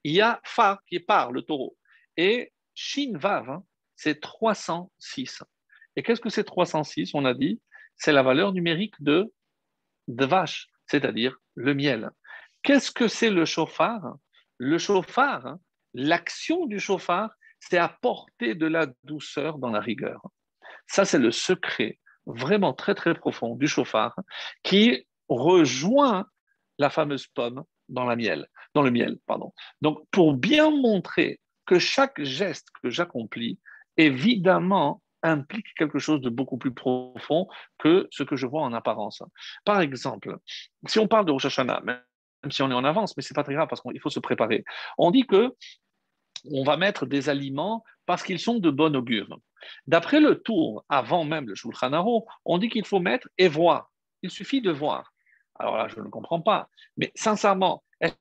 il y a phare qui est par, le taureau. Et shin vav, c'est 306. Et qu'est-ce que c'est 306? On a dit, c'est la valeur numérique de dvash, c'est-à-dire le miel. Qu'est-ce que c'est le shofar? Le shofar, hein, l'action du shofar, c'est apporter de la douceur dans la rigueur. Ça, c'est le secret vraiment très, très profond du shofar qui rejoint la fameuse pomme dans le miel, pardon. Donc, pour bien montrer que chaque geste que j'accomplis, évidemment, implique quelque chose de beaucoup plus profond que ce que je vois en apparence. Par exemple, si on parle de Rosh Hashanah, même si on est en avance, mais c'est pas très grave parce qu'il faut se préparer. On dit que on va mettre des aliments parce qu'ils sont de bon augure. D'après le tour, avant même le Shulchan Aruch, on dit qu'il faut mettre et voir. Il suffit de voir. Alors là, je ne comprends pas. Mais sincèrement, est-ce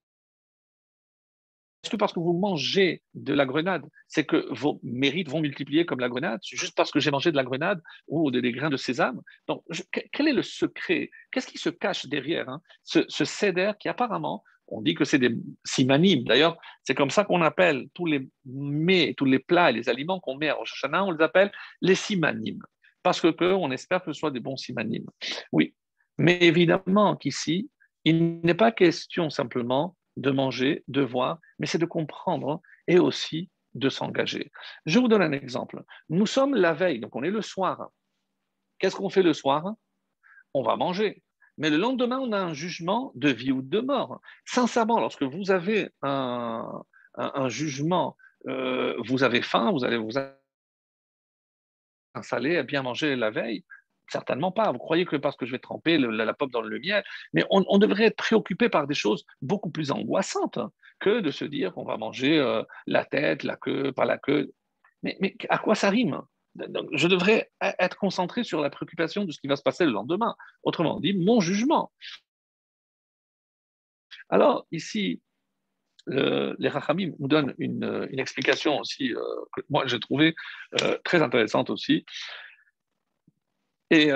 que parce que vous mangez de la grenade, c'est que vos mérites vont multiplier comme la grenade? C'est juste parce que j'ai mangé de la grenade ou des grains de sésame? Donc, quel est le secret? Qu'est-ce qui se cache derrière ce céder qui apparemment, on dit que c'est des simanim. D'ailleurs, c'est comme ça qu'on appelle tous les mets, tous les plats et les aliments qu'on met à Rosh Hashanah, on les appelle les simanim. Parce on espère que ce soit des bons simanim. Oui, mais évidemment qu'ici, il n'est pas question simplement de manger, de voir, mais c'est de comprendre et aussi de s'engager. Je vous donne un exemple. Nous sommes la veille, donc on est le soir. Qu'est-ce qu'on fait le soir? On va manger. Mais le lendemain, on a un jugement de vie ou de mort. Sincèrement, lorsque vous avez un jugement, vous avez faim, vous allez vous installer à bien manger la veille. Certainement pas. Vous croyez que parce que je vais tremper la pomme dans le miel, mais on devrait être préoccupé par des choses beaucoup plus angoissantes que de se dire qu'on va manger la tête, la queue, pas la queue. Mais à quoi ça rime? Donc, je devrais être concentré sur la préoccupation de ce qui va se passer le lendemain. Autrement dit, mon jugement. Alors, ici, les Rachamim nous donnent une explication aussi que moi j'ai trouvé très intéressante aussi. Et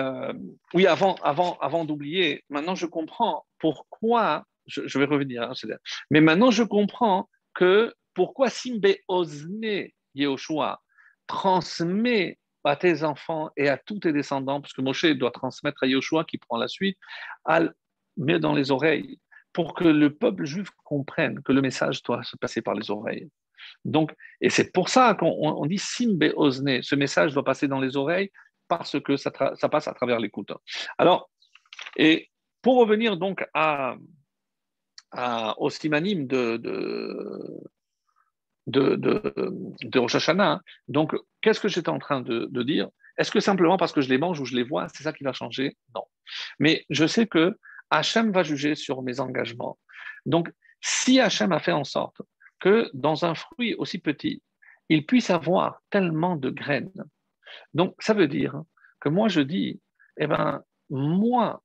oui, avant d'oublier, maintenant je comprends pourquoi, je vais revenir, hein, mais maintenant je comprends que pourquoi Simbe Ozne Yehoshua transmet à tes enfants et à tous tes descendants, parce que Moshe doit transmettre à Yehoshua qui prend la suite, à met dans les oreilles, pour que le peuple juif comprenne que le message doit se passer par les oreilles. Donc, et c'est pour ça qu'on dit Simbe Ozne, ce message doit passer dans les oreilles parce que ça passe à travers l'écoute. Alors, et pour revenir donc au simanim de Rosh Hashanah, donc qu'est-ce que j'étais en train de dire? Est-ce que simplement parce que je les mange ou je les vois, c'est ça qui va changer? Non. Mais je sais que Hachem va juger sur mes engagements. Donc, si Hachem a fait en sorte que dans un fruit aussi petit, il puisse avoir tellement de graines, donc ça veut dire que moi je dis, eh ben, moi,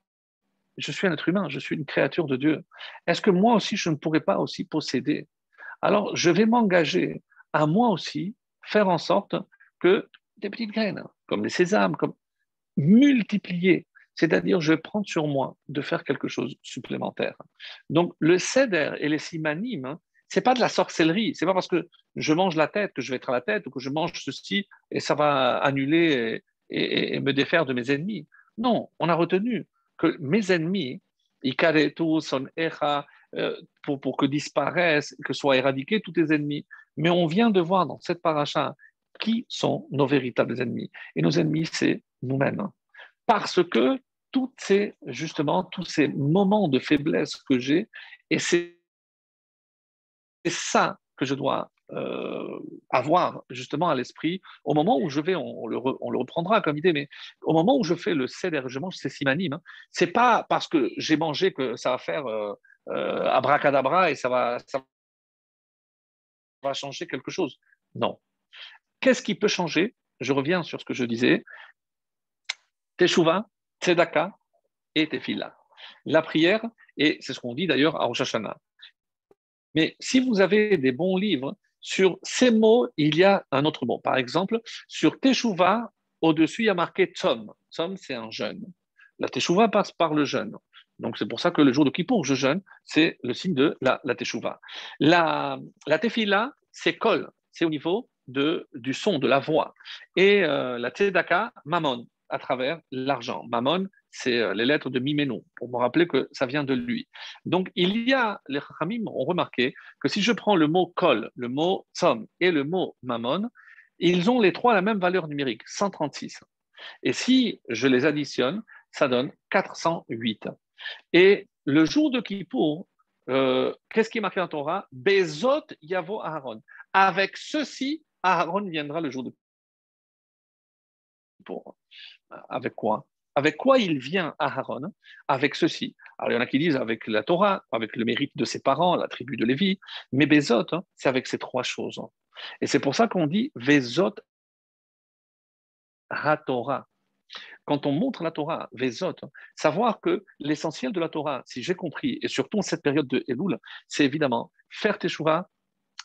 je suis un être humain, je suis une créature de Dieu. Est-ce que moi aussi, je ne pourrais pas aussi posséder? Alors, je vais m'engager à moi aussi faire en sorte que des petites graines, comme les sésames, comme multiplier. C'est-à-dire, je vais prendre sur moi de faire quelque chose supplémentaire. Donc, le céder et les simanim, c'est pas de la sorcellerie. C'est pas parce que je mange la tête que je vais être à la tête ou que je mange ceci et ça va annuler et me défaire de mes ennemis. Non, on a retenu que mes ennemis, ikaretu son echa, pour que disparaissent, que soient éradiqués tous tes ennemis. Mais on vient de voir dans cette paracha qui sont nos véritables ennemis. Et nos ennemis, c'est nous-mêmes. Parce que justement, tous ces moments de faiblesse que j'ai, et c'est ça que je dois avoir justement à l'esprit au moment où je vais, on le reprendra comme idée, mais au moment où je fais le céder, je mange ces simanim, c'est pas parce que j'ai mangé que ça va faire abracadabra et ça va changer quelque chose. Non. Qu'est-ce qui peut changer? Je reviens sur ce que je disais. Teshuvah, tzedaka et tefila. La prière, et c'est ce qu'on dit d'ailleurs à Rosh Hashanah. Mais si vous avez des bons livres, sur ces mots, il y a un autre mot. Par exemple, sur Teshuvah, au-dessus, il y a marqué Tzom. Tzom, c'est un jeûne. La Teshuvah passe par le jeûne. Donc, c'est pour ça que le jour de Kippour, je jeûne, c'est le signe de la Teshuvah. La Tefila, c'est Kol, c'est au niveau du son, de la voix. Et la Tzedaka, Mammon, à travers l'argent. Mammon, c'est les lettres de Miménon, pour me rappeler que ça vient de lui. Donc, les Chachamim ont remarqué que si je prends le mot kol, le mot tzom et le mot mammon, ils ont les trois la même valeur numérique, 136. Et si je les additionne, ça donne 408. Et le jour de Kippour, qu'est-ce qui est marqué dans la Torah? Bezot yavo Aaron. Avec ceci, Aaron viendra le jour de Kippour. Avec quoi? Avec quoi il vient Aaron? Avec ceci. Alors, il y en a qui disent avec la Torah, avec le mérite de ses parents, la tribu de Lévi. Mais Bezot, c'est avec ces trois choses. Et c'est pour ça qu'on dit Vezot HaTorah. Quand on montre la Torah, Vezot, savoir que l'essentiel de la Torah, si j'ai compris, et surtout en cette période de Elul, c'est évidemment faire teshuva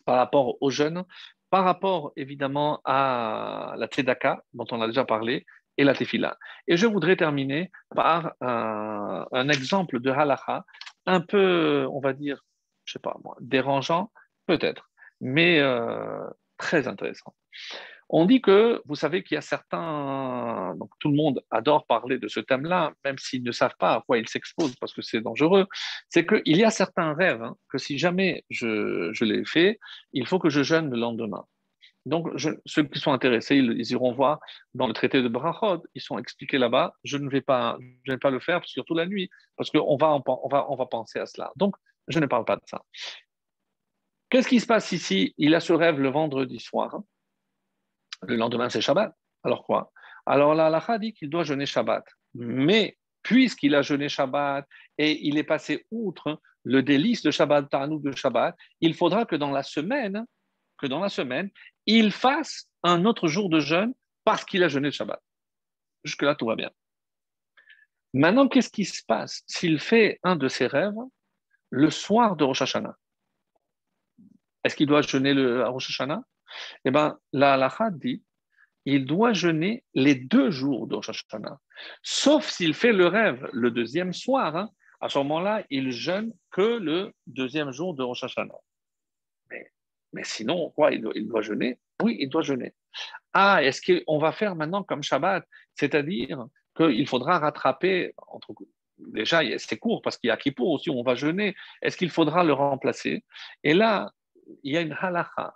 par rapport aux jeunes, par rapport évidemment à la Tzedaka, dont on a déjà parlé, et la Tefila. Et je voudrais terminer par un exemple de halakha, un peu, on va dire, je sais pas moi, dérangeant, peut-être, mais très intéressant. On dit que, vous savez qu'il y a certains, donc tout le monde adore parler de ce thème-là, même s'ils ne savent pas à quoi ils s'exposent parce que c'est dangereux, c'est qu'il y a certains rêves que si jamais je les fais, il faut que je jeûne le lendemain. Donc, ceux qui sont intéressés, ils iront voir dans le traité de Brachot, ils sont expliqués là-bas. Je ne vais pas le faire, surtout la nuit, parce qu'on on va penser à cela. Donc, je ne parle pas de ça. Qu'est-ce qui se passe ici? Il a ce rêve le vendredi soir. Le lendemain, c'est Shabbat. Alors quoi? Alors la halakha dit qu'il doit jeûner Shabbat. Mais puisqu'il a jeûné Shabbat et il est passé outre le délice de Shabbat, Ta'anouk de Shabbat, il faudra que dans la semaine, il fasse un autre jour de jeûne parce qu'il a jeûné Shabbat. Jusque-là, tout va bien. Maintenant, qu'est-ce qui se passe s'il fait un de ses rêves le soir de Rosh Hashanah? Est-ce qu'il doit jeûner le Rosh Hashanah? Eh bien, la halakha dit il doit jeûner les 2 jours de Rosh Hashanah. Sauf s'il fait le rêve le deuxième soir, à ce moment-là, il jeûne que le deuxième jour de Rosh Hashanah. Mais sinon, quoi, il doit jeûner? Oui, il doit jeûner. Ah, est-ce qu'on va faire maintenant comme Shabbat? C'est-à-dire qu'il faudra rattraper, déjà, c'est court parce qu'il y a Kippour aussi, on va jeûner. Est-ce qu'il faudra le remplacer? Et là, il y a une halakha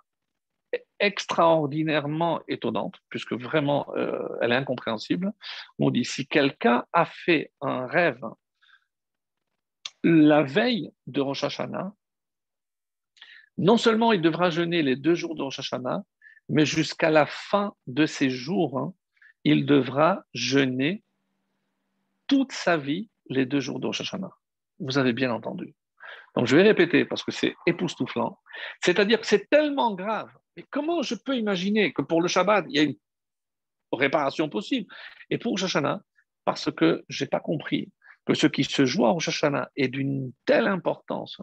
extraordinairement étonnante, puisque vraiment, elle est incompréhensible. On dit, si quelqu'un a fait un rêve la veille de Rosh Hashanah, non seulement il devra jeûner les 2 jours de Rosh Hashanah, mais jusqu'à la fin de ces jours, il devra jeûner toute sa vie les 2 jours de Rosh Hashanah. Vous avez bien entendu. Donc je vais répéter parce que c'est époustouflant. C'est-à-dire que c'est tellement grave. Mais comment je peux imaginer que pour le Shabbat, il y a une réparation possible et pour Rosh Hashanah, parce que je n'ai pas compris que ce qui se joue à Rosh Hashanah est d'une telle importance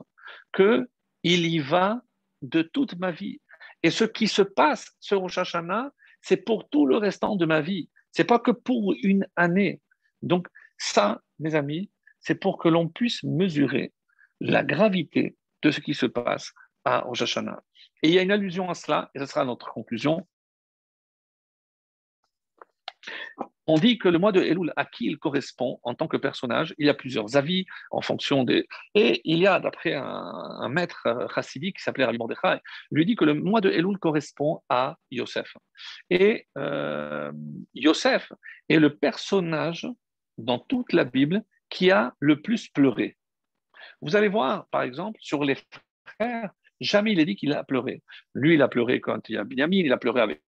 qu'il y va de toute ma vie. Et ce qui se passe sur Rosh Hashanah, c'est pour tout le restant de ma vie. Ce n'est pas que pour une année. Donc ça, mes amis, c'est pour que l'on puisse mesurer la gravité de ce qui se passe à Rosh Hashanah. Et il y a une allusion à cela, et ce sera notre conclusion. On dit que le mois de Elul, à qui il correspond en tant que personnage, il y a plusieurs avis en fonction des... Et il y a, d'après un maître chassidique qui s'appelait Rabbi Mordechai, lui dit que le mois de Elul correspond à Yosef. Et Yosef est le personnage dans toute la Bible qui a le plus pleuré. Vous allez voir, par exemple, sur les frères, jamais il est dit qu'il a pleuré. Lui, il a pleuré quand il y a Binyamin, il a pleuré avec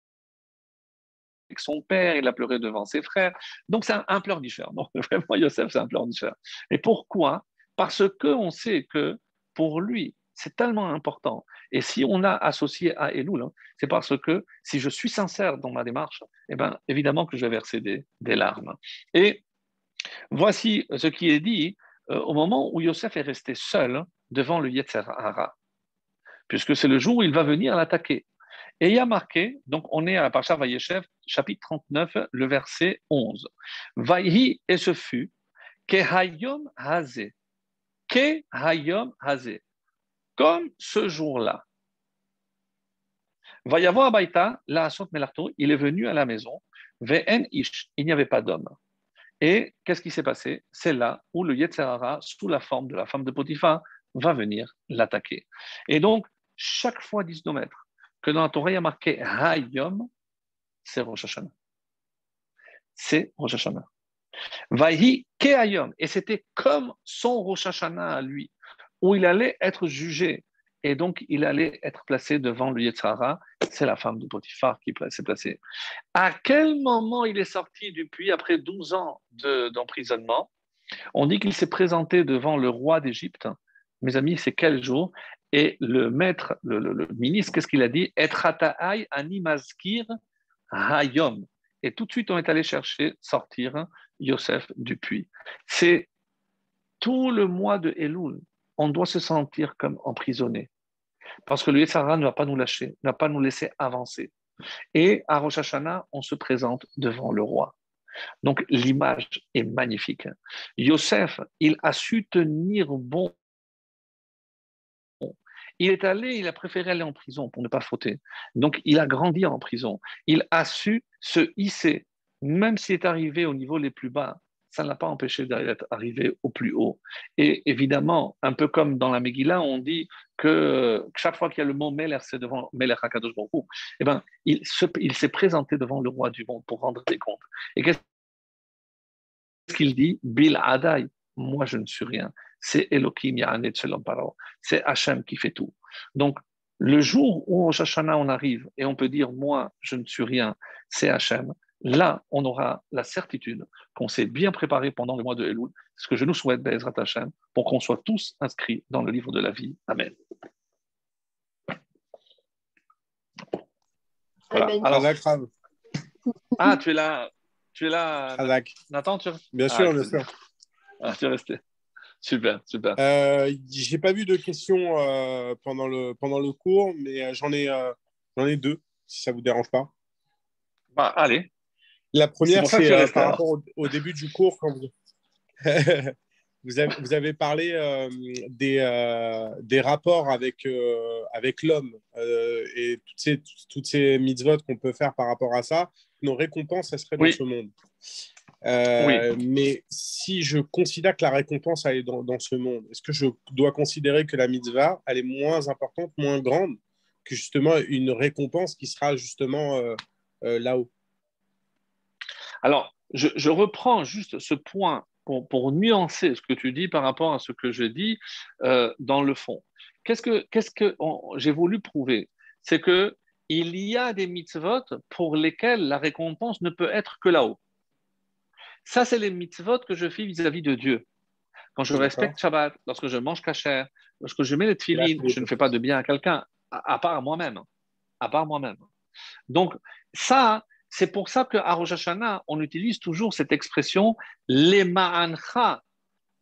son père, il a pleuré devant ses frères. Donc, c'est un pleur différent. Donc, vraiment, Yosef, c'est un pleur différent. Et pourquoi? Parce qu'on sait que pour lui, c'est tellement important. Et si on a associé à Elul, c'est parce que si je suis sincère dans ma démarche, eh bien, évidemment que je vais verser des larmes. Et voici ce qui est dit au moment où Yosef est resté seul devant le Yetzer Hara, puisque c'est le jour où il va venir l'attaquer. Et il y a marqué, donc on est à Parshat Vayeshev, chapitre 39, le verset 11. Vaïhi, et ce fut, Kehayom Hazé, Kehayom Hazé, comme ce jour-là. Vayavo Abaïta, la Asot Melarto, il est venu à la maison, Ve'en ish, il n'y avait pas d'homme. Et qu'est-ce qui s'est passé? C'est là où le Yetzer Hara, sous la forme de la femme de Potiphar, va venir l'attaquer. Et donc, chaque fois, disent nos maîtres, que dans la Torah, il y a marqué Hayom, c'est Rosh Hashanah. C'est Rosh Hashanah. Vahi Kehayom. Et c'était comme son Rosh Hashanah à lui, où il allait être jugé. Et donc, il allait être placé devant le Yetzer Hara. C'est la femme de Potiphar qui s'est placée. À quel moment il est sorti du puits après 12 ans d'emprisonnement? On dit qu'il s'est présenté devant le roi d'Égypte. Mes amis, c'est quel jour? Et le maître, le ministre, qu'est-ce qu'il a dit? Etrata'ai ani mazkir hayom. Et tout de suite, on est allé chercher, sortir Yosef du puits. C'est tout le mois de Elul. On doit se sentir comme emprisonné. Parce que le Yetzer Hara ne va pas nous lâcher, ne va pas nous laisser avancer. Et à Rosh Hashanah, on se présente devant le roi. Donc l'image est magnifique. Yosef, il a su tenir bon. Il a préféré aller en prison pour ne pas fauter. Donc il a grandi en prison. Il a su se hisser, même s'il est arrivé au niveau les plus bas. Ça ne l'a pas empêché d'arriver au plus haut. Et évidemment, un peu comme dans la Megillah, on dit que chaque fois qu'il y a le mot Meler, c'est devant Meler HaKadosh Baruch Hu. Eh ben, il s'est présenté devant le roi du monde pour rendre des comptes. Et qu'est-ce qu'il dit? Bil Adai, moi je ne suis rien. C'est Elohim Ya'anet Shalom Paro. C'est Hachem qui fait tout. Donc, le jour où au Rosh Hashanah on arrive et on peut dire moi je ne suis rien, c'est Hachem. Là, on aura la certitude qu'on s'est bien préparé pendant le mois de Elul, ce que je nous souhaite, Be'ezrat Hashem, pour qu'on soit tous inscrits dans le livre de la vie. Amen. Voilà. Alors, tu es là, Nathan, Bien sûr, bien sûr. Tu es resté. Super. J'ai pas vu de questions pendant le cours, mais j'en ai deux, si ça vous dérange pas. Bah, allez. La première, c'est par rapport au début du cours, quand vous avez parlé des rapports avec l'homme et toutes ces mitzvot qu'on peut faire par rapport à ça. Nos récompenses, elles seraient dans ce monde. Mais si je considère que la récompense elle est dans ce monde, est-ce que je dois considérer que la mitzvah elle est moins importante, moins grande que justement une récompense qui sera justement là-haut? Alors, je reprends juste ce point pour nuancer ce que tu dis par rapport à ce que je dis dans le fond. Qu'est-ce que j'ai voulu prouver? C'est que il y a des mitzvot pour lesquels la récompense ne peut être que là-haut. Ça, c'est les mitzvot que je fais vis-à-vis de Dieu. Quand je respecte Shabbat, lorsque je mange kasher, lorsque je mets les tefillin, je ne fais pas de bien à quelqu'un, à part moi-même. Donc, ça, c'est pour ça qu'à Rosh Hashanah, on utilise toujours cette expression « lema'ancha »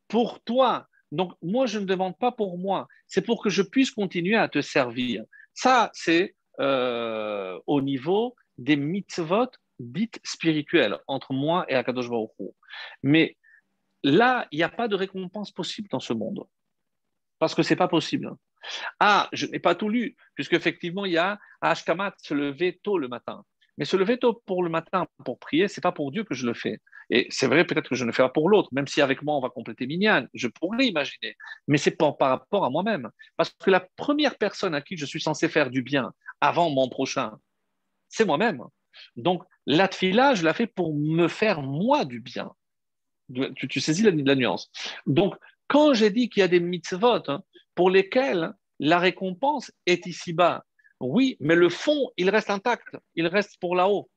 pour toi. Donc, moi, je ne demande pas pour moi. C'est pour que je puisse continuer à te servir. Ça, c'est au niveau des mitzvot dites spirituelles entre moi et Akadosh Baruch Hu. Mais là, il n'y a pas de récompense possible dans ce monde. Parce que ce n'est pas possible. Ah, je n'ai pas tout lu, puisqu'effectivement, il y a Ashkamat, se lever tôt le matin. Mais se lever tôt pour le matin, pour prier, ce n'est pas pour Dieu que je le fais. Et c'est vrai, peut-être que je ne le fais pas pour l'autre, même si avec moi, on va compléter Minyan. Je pourrais imaginer. Mais c'est pas par rapport à moi-même. Parce que la première personne à qui je suis censé faire du bien avant mon prochain, c'est moi-même. Donc, la tfila, je la fais pour me faire moi du bien. Tu saisis la nuance. Donc, quand j'ai dit qu'il y a des mitzvot pour lesquels la récompense est ici-bas, oui, mais le fond, il reste intact, il reste pour là-haut.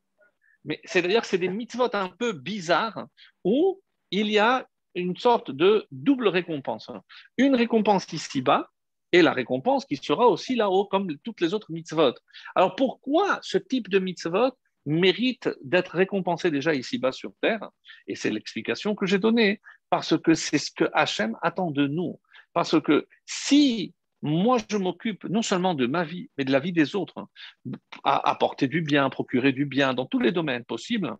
Mais c'est-à-dire que c'est des mitzvot un peu bizarres où il y a une sorte de double récompense. Une récompense ici-bas et la récompense qui sera aussi là-haut, comme toutes les autres mitzvot. Alors pourquoi ce type de mitzvot mérite d'être récompensé déjà ici-bas sur terre? Et c'est l'explication que j'ai donnée, parce que c'est ce que Hachem attend de nous. Parce que si moi je m'occupe non seulement de ma vie, mais de la vie des autres, à apporter du bien, procurer du bien dans tous les domaines possibles,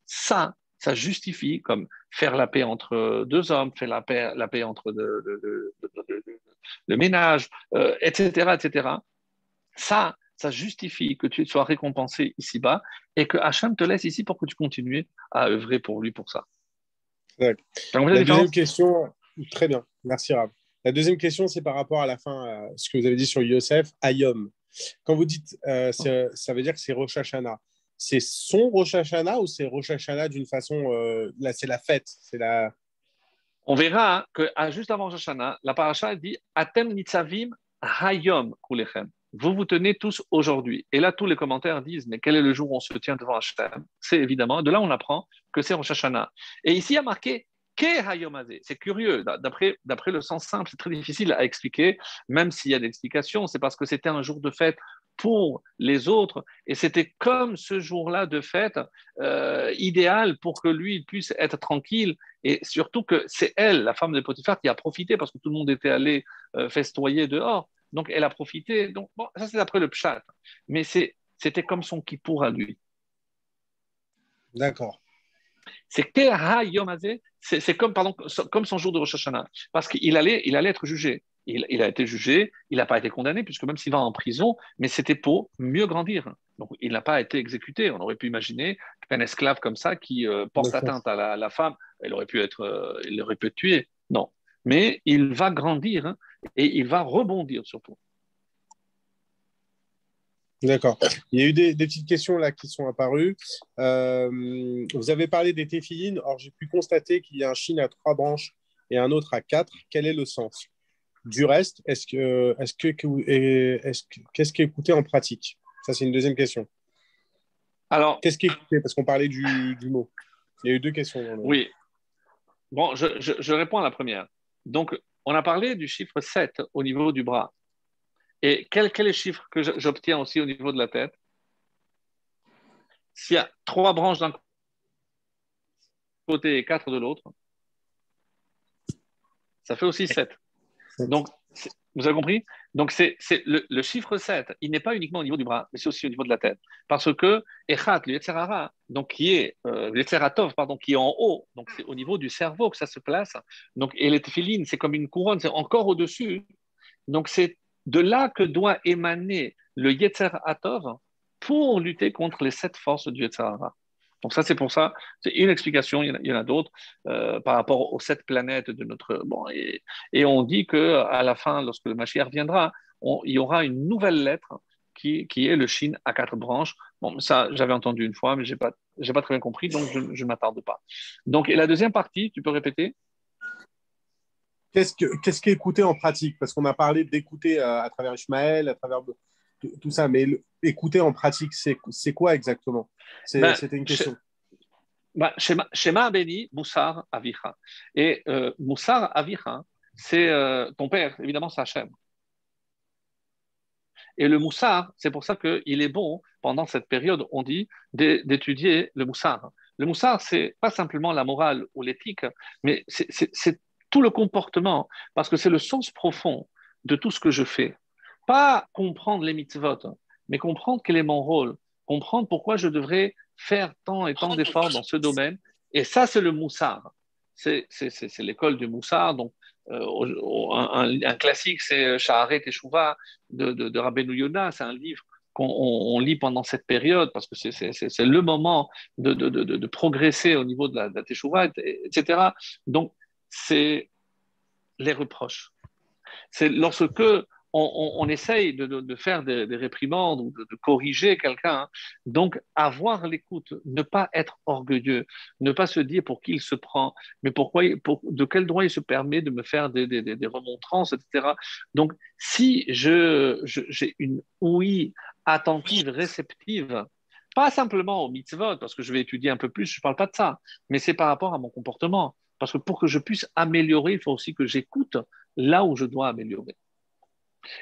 ça justifie comme faire la paix entre deux hommes, faire la paix entre le ménage, etc., etc. Ça ça justifie que tu sois récompensé ici-bas et que Hachem te laisse ici pour que tu continues à œuvrer pour lui pour ça. D'accord. Donc, La deuxième question, très bien, merci Rav. La deuxième question, c'est par rapport à la fin, ce que vous avez dit sur Yosef, Ayom. Quand vous dites, ça veut dire que c'est Rosh Hashanah. C'est son Rosh Hashanah ou c'est Rosh Hashanah d'une façon, là c'est la fête, c'est la... On verra hein, que juste avant Rosh Hashanah, la paracha dit Atem nitzavim hayom kulechem. Vous vous tenez tous aujourd'hui. Et là, tous les commentaires disent mais quel est le jour où on se tient devant Hachem? C'est évidemment, de là on apprend que c'est Rosh Hashanah. Et ici, il y a marqué Ke hayom hazeh. C'est curieux. D'après le sens simple, c'est très difficile à expliquer, même s'il y a des explications. C'est parce que c'était un jour de fête pour les autres. Et c'était comme ce jour-là de fête idéal pour que lui il puisse être tranquille. Et surtout que c'est elle, la femme de Potiphar, qui a profité parce que tout le monde était allé festoyer dehors. Donc, elle a profité. Donc, bon, ça, c'est d'après le pshat. Mais c'était comme son kippour à lui. D'accord. C'est comme son jour de Rosh Hashanah. Parce qu'il allait être jugé. Il a été jugé, il n'a pas été condamné, puisque même s'il va en prison, mais c'était pour mieux grandir. Donc, il n'a pas été exécuté. On aurait pu imaginer qu'un esclave comme ça qui porte atteinte à la femme, il aurait pu être tué. Non. Mais il va grandir hein, et il va rebondir surtout. D'accord. Il y a eu des petites questions là qui sont apparues. Vous avez parlé des téphilines. Or, j'ai pu constater qu'il y a un chine à 3 branches et un autre à 4. Quel est le sens du reste? Qu'est-ce qui est écouté en pratique? Ça, c'est une deuxième question. Alors, qu'est-ce qui est écouté? Parce qu'on parlait du mot. Il y a eu 2 questions. Oui. Bon, je réponds à la première. Donc, on a parlé du chiffre 7 au niveau du bras. Et quel est le chiffre que j'obtiens aussi au niveau de la tête? S'il y a 3 branches d'un côté et 4 de l'autre, ça fait aussi 7. Donc, vous avez compris? Donc, c'est le chiffre 7, il n'est pas uniquement au niveau du bras, mais c'est aussi au niveau de la tête. Parce que Echat, le Yetzer Hara, donc qui est le Yetzer Hatov, pardon, qui est en haut, donc c'est au niveau du cerveau que ça se place. Donc, et les téphilines, c'est comme une couronne, c'est encore au-dessus. Donc, c'est de là que doit émaner le Yetzer Hatov pour lutter contre les 7 forces du Yetzer Hara. Donc ça, c'est pour ça, c'est une explication, il y en a d'autres, par rapport aux 7 planètes de notre... Bon, et on dit qu'à la fin, lorsque le Mashiach viendra, il y aura une nouvelle lettre qui est le Shin à 4 branches. Bon, ça, j'avais entendu une fois, mais je n'ai pas très bien compris, donc je ne m'attarde pas. Donc, et la deuxième partie, tu peux répéter? Qu'est-ce qui est écouté en pratique? Parce qu'on a parlé d'écouter à travers Ishmaël, à travers tout ça, mais écouter en pratique, c'est quoi exactement? C'était une question. Shema Abeni, Moussar Avicha. Et Moussar Avicha, c'est ton père, évidemment, c'est Hachem. Et le Moussar, c'est pour ça qu'il est bon, pendant cette période, on dit, d'étudier le Moussar. Le Moussar, c'est pas simplement la morale ou l'éthique, mais c'est tout le comportement, parce que c'est le sens profond de tout ce que je fais. Pas comprendre les mitzvot, mais comprendre quel est mon rôle, comprendre pourquoi je devrais faire tant et tant d'efforts dans ce domaine. Et ça, c'est le Moussar. C'est l'école du Moussar. Donc, un classique, c'est Shaharet Teshuvah de Rabbeinu Yonah. C'est un livre qu'on lit pendant cette période parce que c'est le moment de progresser au niveau de la Teshuvah, etc. Donc, c'est les reproches. C'est lorsque on essaye de faire des réprimandes ou de corriger quelqu'un. Hein. Donc, avoir l'écoute, ne pas être orgueilleux, ne pas se dire pour qui il se prend, mais de quel droit il se permet de me faire des remontrances, etc. Donc, si j'ai une ouïe attentive, réceptive, pas simplement au mitzvot, parce que je vais étudier un peu plus, je ne parle pas de ça, mais c'est par rapport à mon comportement. Parce que pour que je puisse améliorer, il faut aussi que j'écoute là où je dois améliorer.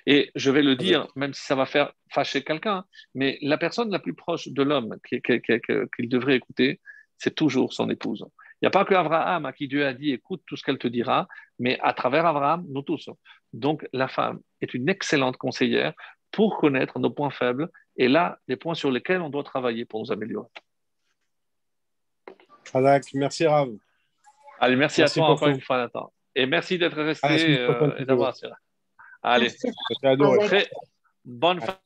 Et je vais le dire, même si ça va faire fâcher quelqu'un, mais la personne la plus proche de l'homme qu'il devrait écouter, c'est toujours son épouse. Il n'y a pas que Abraham à qui Dieu a dit écoute tout ce qu'elle te dira, mais à travers Abraham, nous tous. Donc la femme est une excellente conseillère pour connaître nos points faibles et là, les points sur lesquels on doit travailler pour nous améliorer. Merci Rav. Allez, merci à toi encore une fois, Nathan. Et merci d'être resté et d'avoir assuré. Allez, très bonne fin.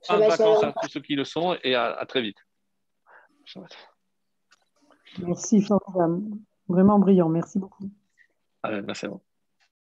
Bonnes vacances à tous ceux qui le sont et à très vite. Shabbat. Merci, formidable. Vraiment brillant. Merci beaucoup. Allez, merci à vous.